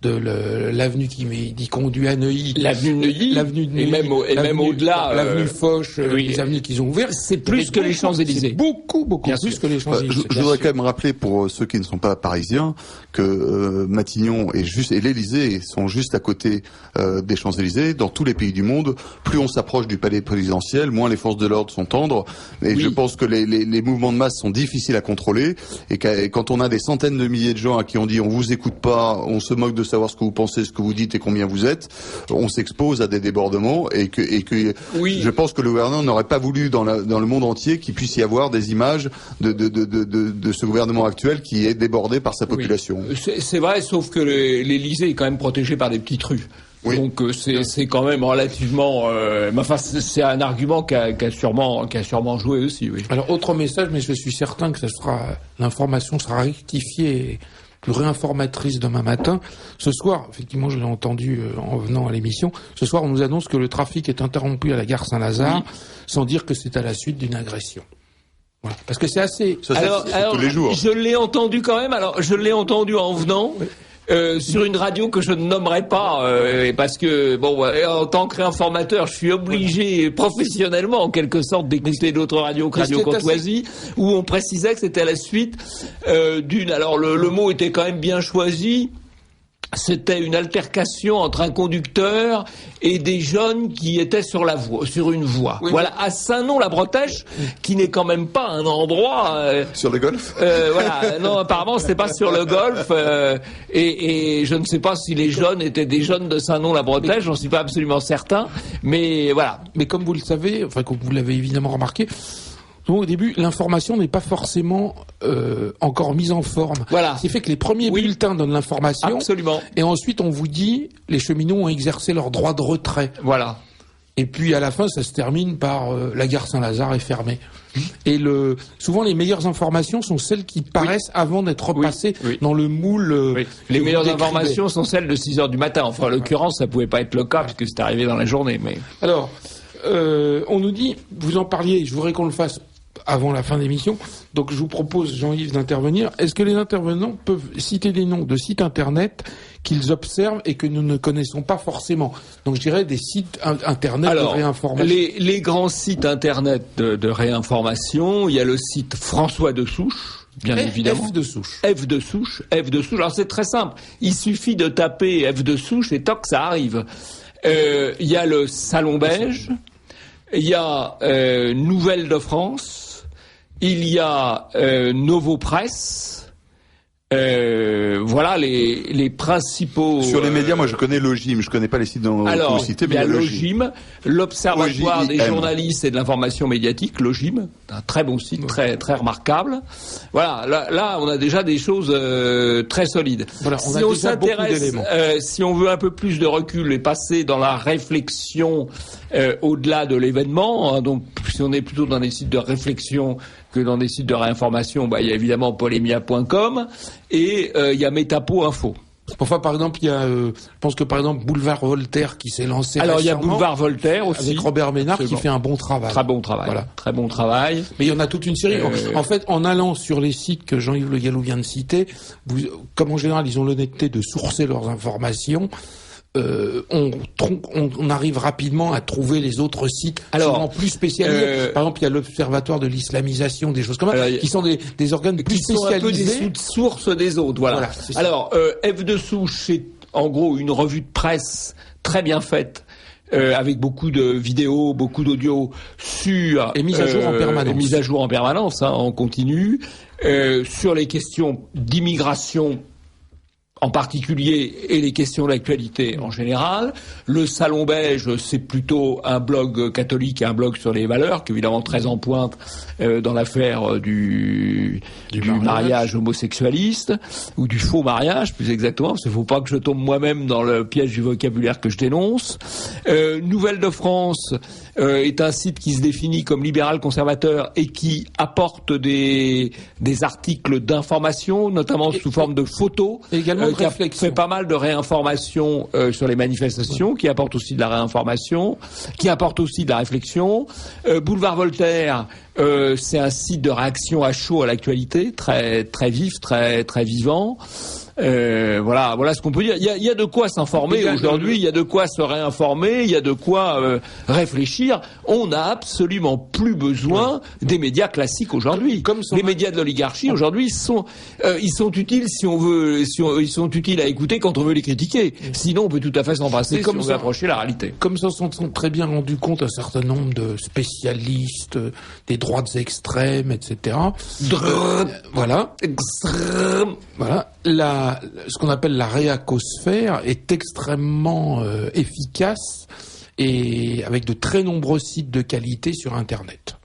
de l'avenue qui conduit à Neuilly, l'avenue de Neuilly, et même au-delà, l'avenue Foch, les avenues qu'ils ont ouvertes, c'est plus que les Champs-Élysées. C'est beaucoup plus que les Champs-Élysées. Je voudrais quand même rappeler pour ceux qui ne sont pas parisiens que Matignon et l'Élysée sont juste à côté des Champs-Élysées. Dans tous les pays du monde, plus on s'approche du palais présidentiel, moins les forces de l'ordre sont tendres. Et je pense que les mouvements de masse sont difficiles à contrôler. Et quand on a des centaines de milliers de gens à qui on dit on vous écoute pas, on se moque de savoir ce que vous pensez, ce que vous dites et combien vous êtes, on s'expose à des débordements et que je pense que le gouvernement n'aurait pas voulu dans le monde entier qu'il puisse y avoir des images de ce gouvernement actuel qui est débordé par sa population. C'est vrai, sauf que l'Élysée est quand même protégé par des petites rues. Oui. Donc c'est quand même relativement. Enfin, c'est un argument qui a sûrement joué aussi. Oui. Alors autre message, mais je suis certain que l'information sera rectifiée. Plus réinformatrice demain matin. Ce soir, effectivement, je l'ai entendu en venant à l'émission, ce soir on nous annonce que le trafic est interrompu à la gare Saint-Lazare, sans dire que c'est à la suite d'une agression. Voilà. Parce que c'est assez... Alors, tous les jours. Je l'ai entendu quand même, je l'ai entendu en venant... Oui. Sur une radio que je ne nommerai pas, parce que en tant que réinformateur, je suis obligé professionnellement, en quelque sorte, d'écouter d'autres radios que Radio Courtoisie, où on précisait que c'était à la suite d'une. Alors le mot était quand même bien choisi. C'était une altercation entre un conducteur et des jeunes qui étaient sur une voie. Oui, voilà, à Saint-Nom-la-Bretèche, qui n'est quand même pas un endroit... sur le golf voilà, non, apparemment, c'était pas sur le golf. Et je ne sais pas si les jeunes étaient des jeunes de Saint-Nom-la-Bretèche, j'en suis pas absolument certain. Mais voilà. Mais comme vous le savez, enfin, comme vous l'avez évidemment remarqué, au début, l'information n'est pas forcément encore mise en forme. Voilà. Ce qui fait que les premiers bulletins donnent l'information. Absolument. Et ensuite, on vous dit, les cheminots ont exercé leur droit de retrait. Voilà. Et puis, à la fin, ça se termine par la gare Saint-Lazare est fermée. Et souvent, les meilleures informations sont celles qui paraissent avant d'être repassées dans le moule. Les meilleures informations sont celles de 6 heures du matin. Enfin, en l'occurrence, ça pouvait pas être le cas puisque c'est arrivé dans la journée. Mais alors, on nous dit, vous en parliez, je voudrais qu'on le fasse avant la fin de l'émission, donc je vous propose, Jean-Yves, d'intervenir. Est-ce que les intervenants peuvent citer des noms de sites internet qu'ils observent et que nous ne connaissons pas forcément? Donc je dirais des sites internet de réinformation. Les grands sites internet de réinformation, il y a le site François de Souche, bien évidemment. F de Souche. F de Souche. Alors c'est très simple. Il suffit de taper F de Souche et toc, ça arrive. Il y a le Salon Beige. Il y a Nouvelles de France. Il y a Novo Presse. Voilà les principaux. Sur les médias, moi je connais Logim, je connais pas les sites dont vous citez, mais il y a Logim, l'Observatoire des journalistes et de l'information médiatique, Logim, un très bon site, très très remarquable. Voilà, là on a déjà des choses très solides. Voilà, si on s'intéresse, si on veut un peu plus de recul et passer dans la réflexion au-delà de l'événement, hein, donc si on est plutôt dans des sites de réflexion que dans des sites de réinformation, il y a évidemment polémia.com et il y a Metapo Info. Enfin, par exemple, il y a, je pense que par exemple Boulevard Voltaire qui s'est lancé. Alors il y a Boulevard Voltaire aussi avec Robert Ménard qui fait un bon travail. Très bon travail. Voilà. Très bon travail. Mais il y en a toute une série. En fait, en allant sur les sites que Jean-Yves Le Gallou vient de citer, comme en général ils ont l'honnêteté de sourcer leurs informations. On arrive rapidement à trouver les autres sites souvent plus spécialisés. Par exemple, il y a l'Observatoire de l'islamisation, des choses comme ça, qui sont des organes plus spécialisés. Qui sont un peu des sources des autres. Voilà alors, F de Souche, c'est en gros une revue de presse très bien faite. Avec beaucoup de vidéos, beaucoup d'audio sur et mise à jour en permanence. Mise à jour en permanence, en continu, sur les questions d'immigration en particulier et les questions d'actualité en général. Le Salon Beige, c'est plutôt un blog catholique et un blog sur les valeurs, qui est évidemment très en pointe dans l'affaire du mariage homosexualiste, ou du faux mariage, plus exactement, parce qu'il ne faut pas que je tombe moi-même dans le piège du vocabulaire que je dénonce. Nouvelles de France est un site qui se définit comme libéral-conservateur et qui apporte des articles d'information, notamment sous forme de photos. Et également de réflexion. Qui a fait pas mal de réinformation sur les manifestations, qui apporte aussi de la réinformation, qui apporte aussi de la réflexion. Boulevard Voltaire, c'est un site de réaction à chaud à l'actualité, très très vif, très très vivant. Voilà ce qu'on peut dire. Il y a de quoi s'informer aujourd'hui, il y a de quoi se réinformer, il y a de quoi réfléchir. On n'a absolument plus besoin des médias classiques aujourd'hui. Les médias de l'oligarchie aujourd'hui ils sont utiles ils sont utiles à écouter quand on veut les critiquer. Sinon on peut tout à fait s'en passer si on veut approcher la réalité. Comme ça sont très bien rendus compte un certain nombre de spécialistes des droites extrêmes, etc. Voilà. Ce qu'on appelle la réacosphère est extrêmement efficace et avec de très nombreux sites de qualité sur Internet.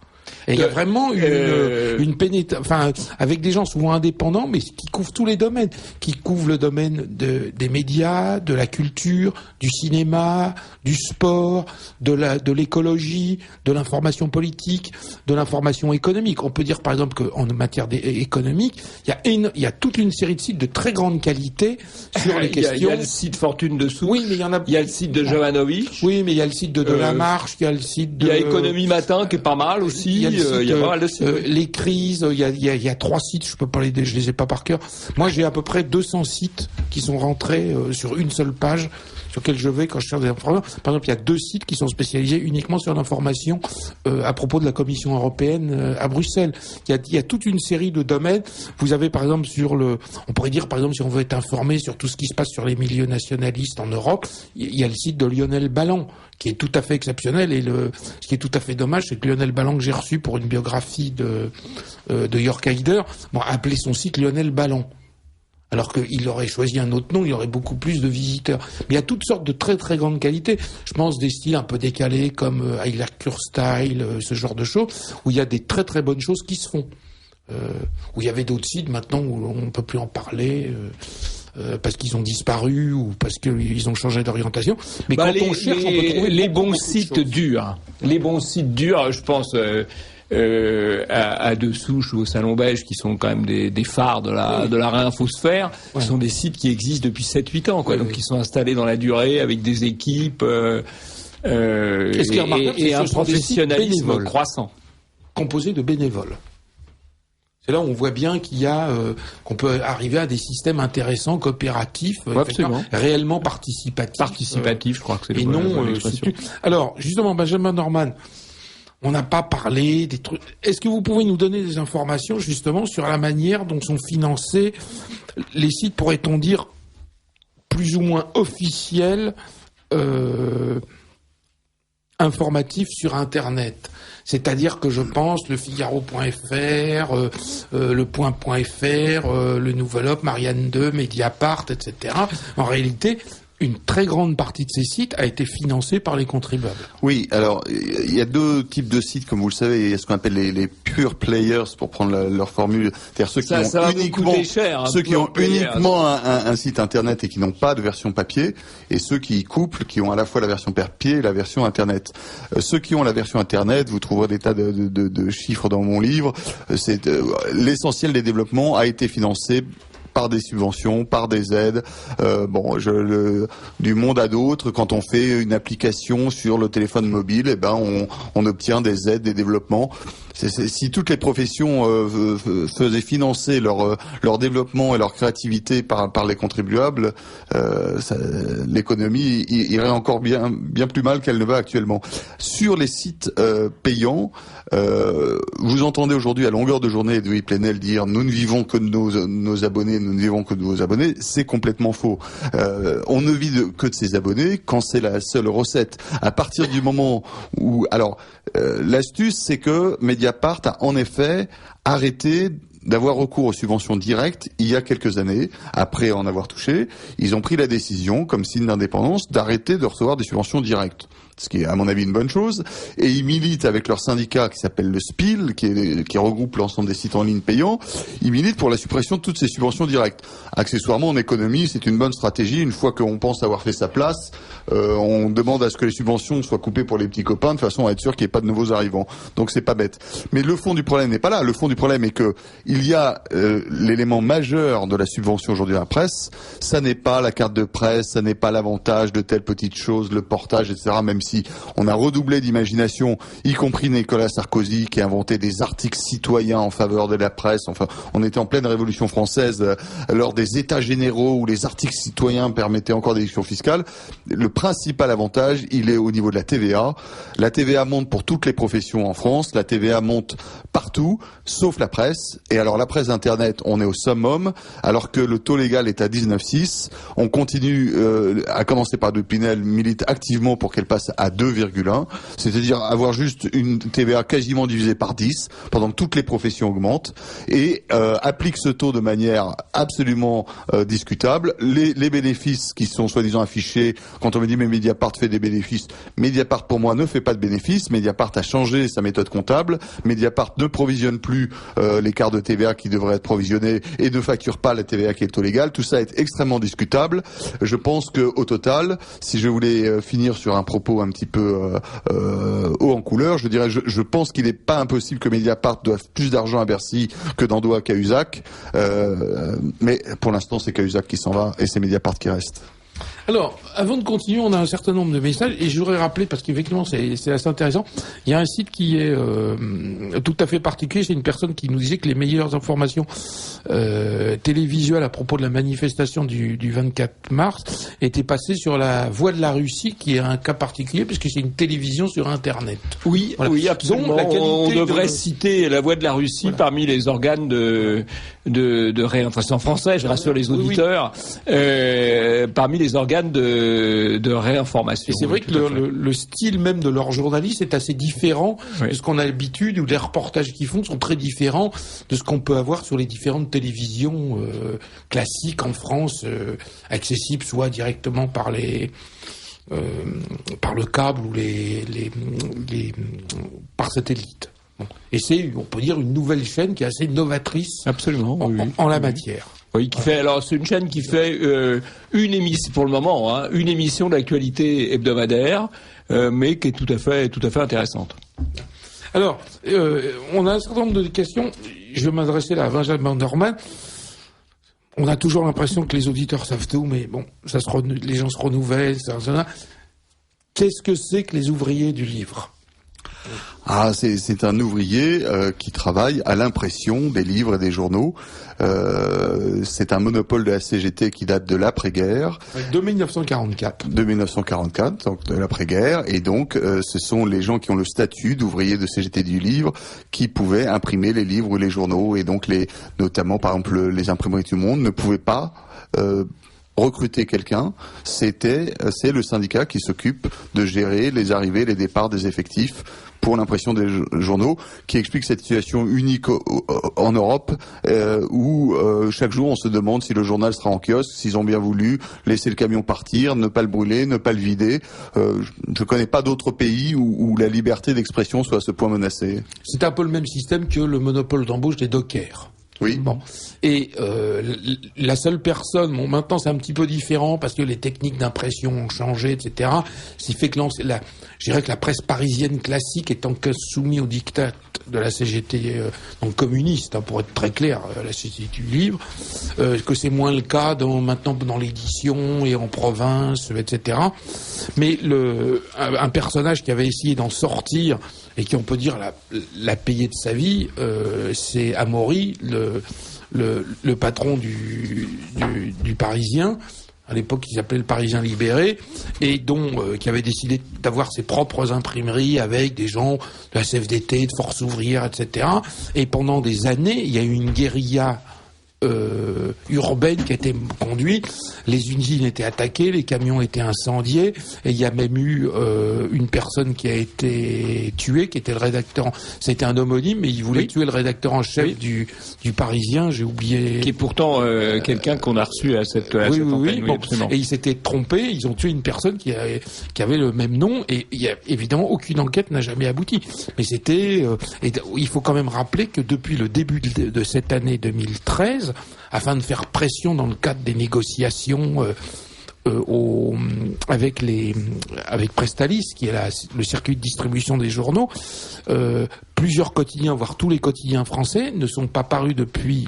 Et il y a vraiment une pénétration, avec des gens souvent indépendants, mais qui couvrent tous les domaines, qui couvrent le domaine des médias, de la culture, du cinéma, du sport, de l'écologie, de l'information politique, de l'information économique. On peut dire par exemple qu'en matière économique, il y a toute une série de sites de très grande qualité sur les questions. Il y a le site Fortune Dessous. Oui, mais il y en a. Il y a le site de Jovanovic. Oui, mais il y a le site de Delamarche, il y a le site de. Il y a Économie Matin qui est pas mal aussi. Il y a pas mal de sites. Les crises, il y a 3 sites, je peux pas je les ai pas par cœur. Moi, j'ai à peu près 200 sites qui sont rentrés sur une seule page sur lequel je vais quand je cherche des informations. Par exemple, il y a 2 sites qui sont spécialisés uniquement sur l'information à propos de la Commission européenne à Bruxelles. Il y a toute une série de domaines. Vous avez par exemple on pourrait dire par exemple si on veut être informé sur tout ce qui se passe sur les milieux nationalistes en Europe, il y a le site de Lionel Ballan qui est tout à fait exceptionnel et ce qui est tout à fait dommage, c'est que Lionel Ballan que j'ai reçu pour une biographie de Jörg Haider, a appelé son site Lionel Ballan. Alors qu'il aurait choisi un autre nom, il y aurait beaucoup plus de visiteurs. Mais il y a toutes sortes de très très grandes qualités. Je pense des styles un peu décalés comme Heiler Kurstyle, ce genre de choses, où il y a des très très bonnes choses qui se font. Où il y avait d'autres sites maintenant où on ne peut plus en parler. Parce qu'ils ont disparu ou parce qu'ils ont changé d'orientation. Mais quand on cherche, on peut trouver les bons sites durs. Les bons sites durs, je pense à De Souche ou au Salon Belge, qui sont quand même des phares de la réinfosphère, qui sont des sites qui existent depuis 7-8 ans, quoi. Donc qui sont installés dans la durée avec des équipes et un professionnalisme croissant. Composé de bénévoles. C'est là où on voit bien qu'on peut arriver à des systèmes intéressants, coopératifs, réellement participatifs. Participatifs, je crois que c'est le bon expression. Alors, justement, Benjamin Norman, on n'a pas parlé des trucs. Est-ce que vous pouvez nous donner des informations, justement, sur la manière dont sont financés les sites, pourrait-on dire, plus ou moins officiels, informatifs sur Internet? C'est-à-dire que je pense le Figaro.fr, le Point.fr, le Nouvel Obs, Marianne 2, Mediapart, etc. En réalité, une très grande partie de ces sites a été financée par les contribuables. Oui, alors il y a 2 types de sites, comme vous le savez. Il y a ce qu'on appelle les pure players, pour prendre leur formule, c'est-à-dire ceux qui ont uniquement un site internet et qui n'ont pas de version papier, et ceux qui couplent, qui ont à la fois la version papier et la version internet. Ceux qui ont la version internet, vous trouverez des tas de chiffres dans mon livre. C'est l'essentiel des développements a été financé par des subventions, par des aides, du monde à d'autres. Quand on fait une application sur le téléphone mobile, on obtient des aides, des développements. Si toutes les professions faisaient financer leur développement et leur créativité par les contribuables, l'économie irait encore bien plus mal qu'elle ne va actuellement. Sur les sites payants, vous entendez aujourd'hui à longueur de journée Edoui Plenel dire nous ne vivons que de nos abonnés, nous ne vivons que de vos abonnés. C'est complètement faux. On ne vit que de ses abonnés quand c'est la seule recette. À partir du moment où, l'astuce, c'est que Mediapart a en effet arrêté d'avoir recours aux subventions directes il y a quelques années. Après en avoir touché, ils ont pris la décision, comme signe d'indépendance, d'arrêter de recevoir des subventions directes. ce qui est à mon avis une bonne chose, et ils militent avec leur syndicat qui s'appelle le SPIL, qui regroupe l'ensemble des sites en ligne payants, ils militent pour la suppression de toutes ces subventions directes. Accessoirement, en économie, c'est une bonne stratégie. Une fois qu'on pense avoir fait sa place, on demande à ce que les subventions soient coupées pour les petits copains de façon à être sûr qu'il n'y ait pas de nouveaux arrivants. Donc c'est pas bête. Mais le fond du problème n'est pas là. Le fond du problème est que il y a l'élément majeur de la subvention aujourd'hui à la presse, ça n'est pas la carte de presse, ça n'est pas l'avantage de telle petite chose, le portage, etc. Même si on a redoublé d'imagination, y compris Nicolas Sarkozy qui a inventé des articles citoyens en faveur de la presse. Enfin, on était en pleine Révolution française lors des États généraux où les articles citoyens permettaient encore des déductions fiscales. Le principal avantage, il est au niveau de la TVA. La TVA monte pour toutes les professions en France. La TVA monte partout, sauf la presse. Et alors la presse Internet, on est au summum, alors que le taux légal est à 19,6. On continue, à commencer par de Pinel, milite activement pour qu'elle passe à 2,1. C'est-à-dire avoir juste une TVA quasiment divisée par 10, pendant que toutes les professions augmentent, et applique ce taux de manière absolument discutable. Les bénéfices qui sont soi-disant affichés, quand on me dit mais Mediapart fait des bénéfices, Mediapart pour moi ne fait pas de bénéfices. Mediapart a changé sa méthode comptable. Mediapart ne provisionne plus l'écart de TVA qui devrait être provisionné et ne facture pas la TVA qui est le taux légal. Tout ça est extrêmement discutable. Je pense que au total, si je voulais finir sur un propos un petit peu haut en couleur, je dirais je pense qu'il n'est pas impossible que Mediapart doive plus d'argent à Bercy que n'en doit Cahuzac. Mais pour l'instant, c'est Cahuzac qui s'en va et c'est Mediapart qui reste. Alors, avant de continuer, on a un certain nombre de messages et je voudrais rappeler, parce qu'effectivement c'est assez intéressant, il y a un site qui est tout à fait particulier, c'est une personne qui nous disait que les meilleures informations télévisuelles à propos de la manifestation du 24 mars étaient passées sur la Voix de la Russie, qui est un cas particulier puisque c'est une télévision sur Internet. Oui, voilà. Oui, absolument. Donc, on devrait citer la Voix de la Russie parmi les organes de réinformation français, je rassure les auditeurs, parmi les organes de réinformation. Et c'est vrai que le style même de leurs journalistes est assez différent de ce qu'on a l'habitude, ou les reportages qu'ils font sont très différents de ce qu'on peut avoir sur les différentes télévisions classiques en France, accessibles soit directement par par le câble ou par satellite. Bon. Et c'est, on peut dire, une nouvelle chaîne qui est assez novatrice en la matière. Oui, qui fait. Alors, c'est une chaîne qui fait une émission pour le moment, une émission d'actualité hebdomadaire, mais qui est tout à fait intéressante. Alors, on a un certain nombre de questions. Je vais m'adresser là à Benjamin Dorman. On a toujours l'impression que les auditeurs savent tout, mais bon, les gens se renouvellent. Qu'est-ce que c'est que les ouvriers du livre ? Ah, c'est un ouvrier qui travaille à l'impression des livres et des journaux. C'est un monopole de la CGT qui date de l'après-guerre. De 1944. De 1944, donc de l'après-guerre. Et donc, ce sont les gens qui ont le statut d'ouvrier de CGT du livre qui pouvaient imprimer les livres ou les journaux. Et donc, notamment, par exemple, les imprimeries du Monde ne pouvaient pas recruter quelqu'un. C'est le syndicat qui s'occupe de gérer les arrivées, les départs des effectifs pour l'impression des journaux, qui explique cette situation unique en Europe où chaque jour on se demande si le journal sera en kiosque, s'ils ont bien voulu laisser le camion partir, ne pas le brûler, ne pas le vider. Je connais pas d'autres pays où la liberté d'expression soit à ce point menacée. C'est un peu le même système que le monopole d'embauche des dockers. Oui. Bon. Et la seule personne, bon, maintenant c'est un petit peu différent parce que les techniques d'impression ont changé, etc. Ce qui fait que je dirais que la presse parisienne classique étant soumise au diktat de la CGT, donc communiste, pour être très clair, la CGT du livre, que c'est moins le cas maintenant dans l'édition et en province, etc. Mais un personnage qui avait essayé d'en sortir et qui, on peut dire, l'a payé de sa vie, c'est Amaury, le patron du Parisien. À l'époque, il s'appelait le Parisien Libéré, et qui avait décidé d'avoir ses propres imprimeries avec des gens de la CFDT, de Force ouvrière, etc. Et pendant des années, il y a eu une guérilla urbaine qui a été conduite. Les usines étaient attaquées, les camions étaient incendiés, et il y a même eu une personne qui a été tuée, qui était le rédacteur. C'était un homonyme, mais il voulait tuer le rédacteur en chef du Parisien. J'ai oublié. Qui est pourtant quelqu'un qu'on a reçu à cette antenne. Bon, et ils s'étaient trompés. Ils ont tué une personne qui avait le même nom, et il y a évidemment aucune enquête n'a jamais abouti. Mais c'était. Et il faut quand même rappeler que depuis le début de cette année 2013, afin de faire pression dans le cadre des négociations avec Prestalis, qui est le circuit de distribution des journaux, plusieurs quotidiens, voire tous les quotidiens français, ne sont pas parus depuis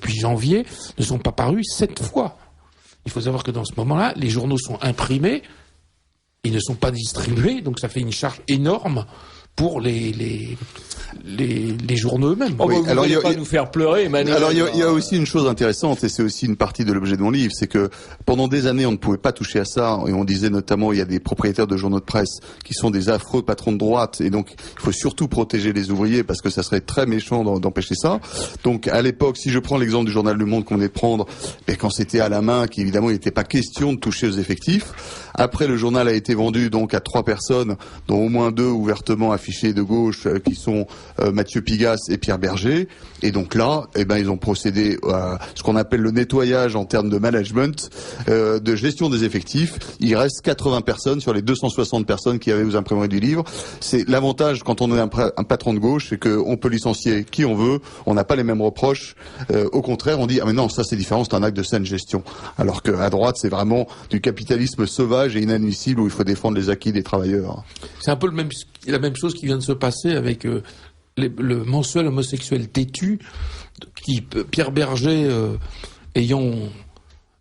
janvier, ne sont pas parus 7 fois. Il faut savoir que dans ce moment-là, les journaux sont imprimés, ils ne sont pas distribués, donc ça fait une charge énorme pour les journaux eux-mêmes. Oh, oui, vous alors, pas nous faire pleurer, Emmanuel. Alors, il y a aussi une chose intéressante, et c'est aussi une partie de l'objet de mon livre, c'est que pendant des années, on ne pouvait pas toucher à ça, et on disait notamment, il y a des propriétaires de journaux de presse qui sont des affreux patrons de droite, et donc il faut surtout protéger les ouvriers, parce que ça serait très méchant d'empêcher ça. Donc, à l'époque, si je prends l'exemple du journal Le Monde qu'on venait de prendre, quand c'était à la main, qu'évidemment, il n'était pas question de toucher aux effectifs. Après, le journal a été vendu donc à 3 personnes, dont au moins 2 ouvertement affichés de gauche, qui sont Mathieu Pigasse et Pierre Berger. Et donc là, ils ont procédé à ce qu'on appelle le nettoyage en termes de management, de gestion des effectifs. Il reste 80 personnes sur les 260 personnes qui avaient aux imprimeries du livre. C'est l'avantage quand on est un patron de gauche, c'est qu'on peut licencier qui on veut. On n'a pas les mêmes reproches. Au contraire, on dit ah mais non, ça c'est différent, c'est un acte de saine gestion. Alors qu'à droite, c'est vraiment du capitalisme sauvage et inadmissible où il faut défendre les acquis des travailleurs. C'est un peu la même chose qui vient de se passer avec le mensuel homosexuel têtu, Pierre Berger, ayant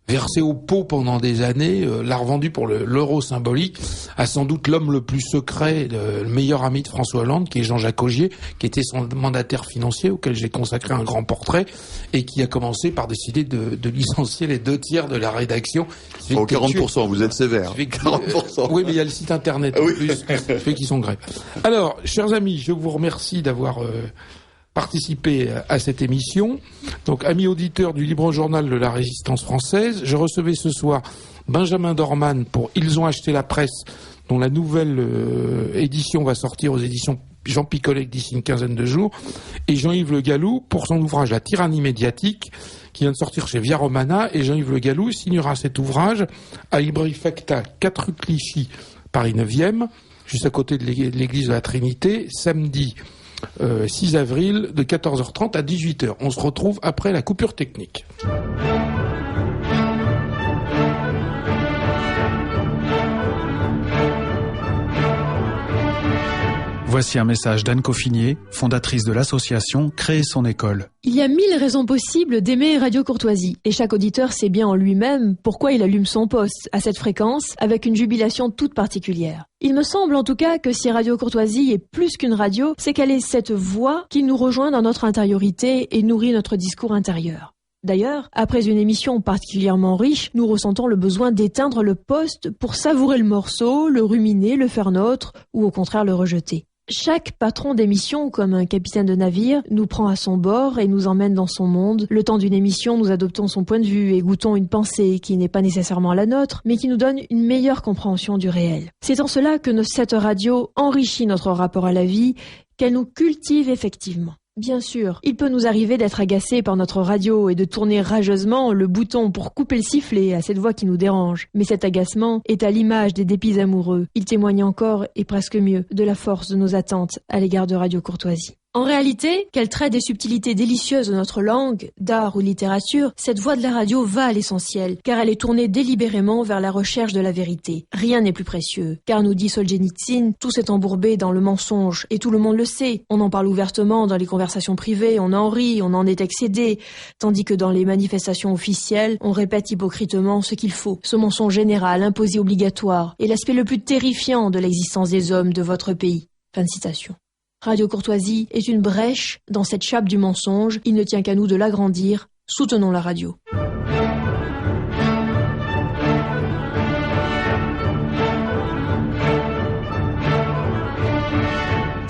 versé au pot pendant des années, l'a revendu pour l'euro symbolique à sans doute l'homme le plus secret, le meilleur ami de François Hollande, qui est Jean-Jacques Augier, qui était son mandataire financier, auquel j'ai consacré un grand portrait, et qui a commencé par décider de licencier les 2/3 de la rédaction. 40%, vous êtes sévère. 40%. Oui, mais il y a le site internet en plus, fait qu'ils sont grève. Alors, chers amis, je vous remercie d'avoir participer à cette émission. Donc, amis auditeurs du Libre Journal de la Résistance française, je recevais ce soir Benjamin Dorman pour Ils ont acheté la presse, dont la nouvelle édition va sortir aux éditions Jean Picollet d'ici une quinzaine de jours, et Jean-Yves Le Gallou pour son ouvrage La tyrannie médiatique, qui vient de sortir chez Via Romana, et Jean-Yves Le Gallou signera cet ouvrage à Librairie Facta, 4 rue Clichy, Paris 9e, juste à côté de l'église de la Trinité, samedi 6 avril de 14h30 à 18h. On se retrouve après la coupure technique. Voici un message d'Anne Coffinier, fondatrice de l'association Créer son école. Il y a 1000 raisons possibles d'aimer Radio Courtoisie, et chaque auditeur sait bien en lui-même pourquoi il allume son poste à cette fréquence avec une jubilation toute particulière. Il me semble en tout cas que si Radio Courtoisie est plus qu'une radio, c'est qu'elle est cette voix qui nous rejoint dans notre intériorité et nourrit notre discours intérieur. D'ailleurs, après une émission particulièrement riche, nous ressentons le besoin d'éteindre le poste pour savourer le morceau, le ruminer, le faire nôtre, ou au contraire le rejeter. Chaque patron d'émission, comme un capitaine de navire, nous prend à son bord et nous emmène dans son monde. Le temps d'une émission, nous adoptons son point de vue et goûtons une pensée qui n'est pas nécessairement la nôtre, mais qui nous donne une meilleure compréhension du réel. C'est en cela que cette radio enrichit notre rapport à la vie, qu'elle nous cultive effectivement. Bien sûr, il peut nous arriver d'être agacés par notre radio et de tourner rageusement le bouton pour couper le sifflet à cette voix qui nous dérange. Mais cet agacement est à l'image des dépits amoureux. Il témoigne encore, et presque mieux, de la force de nos attentes à l'égard de Radio Courtoisie. En réalité, qu'elle traite des subtilités délicieuses de notre langue, d'art ou littérature, cette voix de la radio va à l'essentiel, car elle est tournée délibérément vers la recherche de la vérité. Rien n'est plus précieux, car nous dit Solzhenitsyn, tout s'est embourbé dans le mensonge, et tout le monde le sait. On en parle ouvertement dans les conversations privées, on en rit, on en est excédé, tandis que dans les manifestations officielles, on répète hypocritement ce qu'il faut. Ce mensonge général, imposé obligatoire, est l'aspect le plus terrifiant de l'existence des hommes de votre pays. Fin de citation. Radio Courtoisie est une brèche dans cette chape du mensonge. Il ne tient qu'à nous de l'agrandir. Soutenons la radio.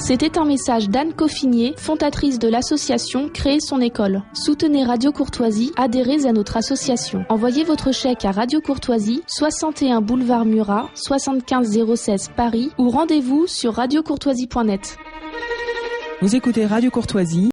C'était un message d'Anne Coffinier, fondatrice de l'association Créer son école. Soutenez Radio Courtoisie, adhérez à notre association. Envoyez votre chèque à Radio Courtoisie, 61 boulevard Murat, 75 016 Paris ou rendez-vous sur radiocourtoisie.net. Vous écoutez Radio Courtoisie,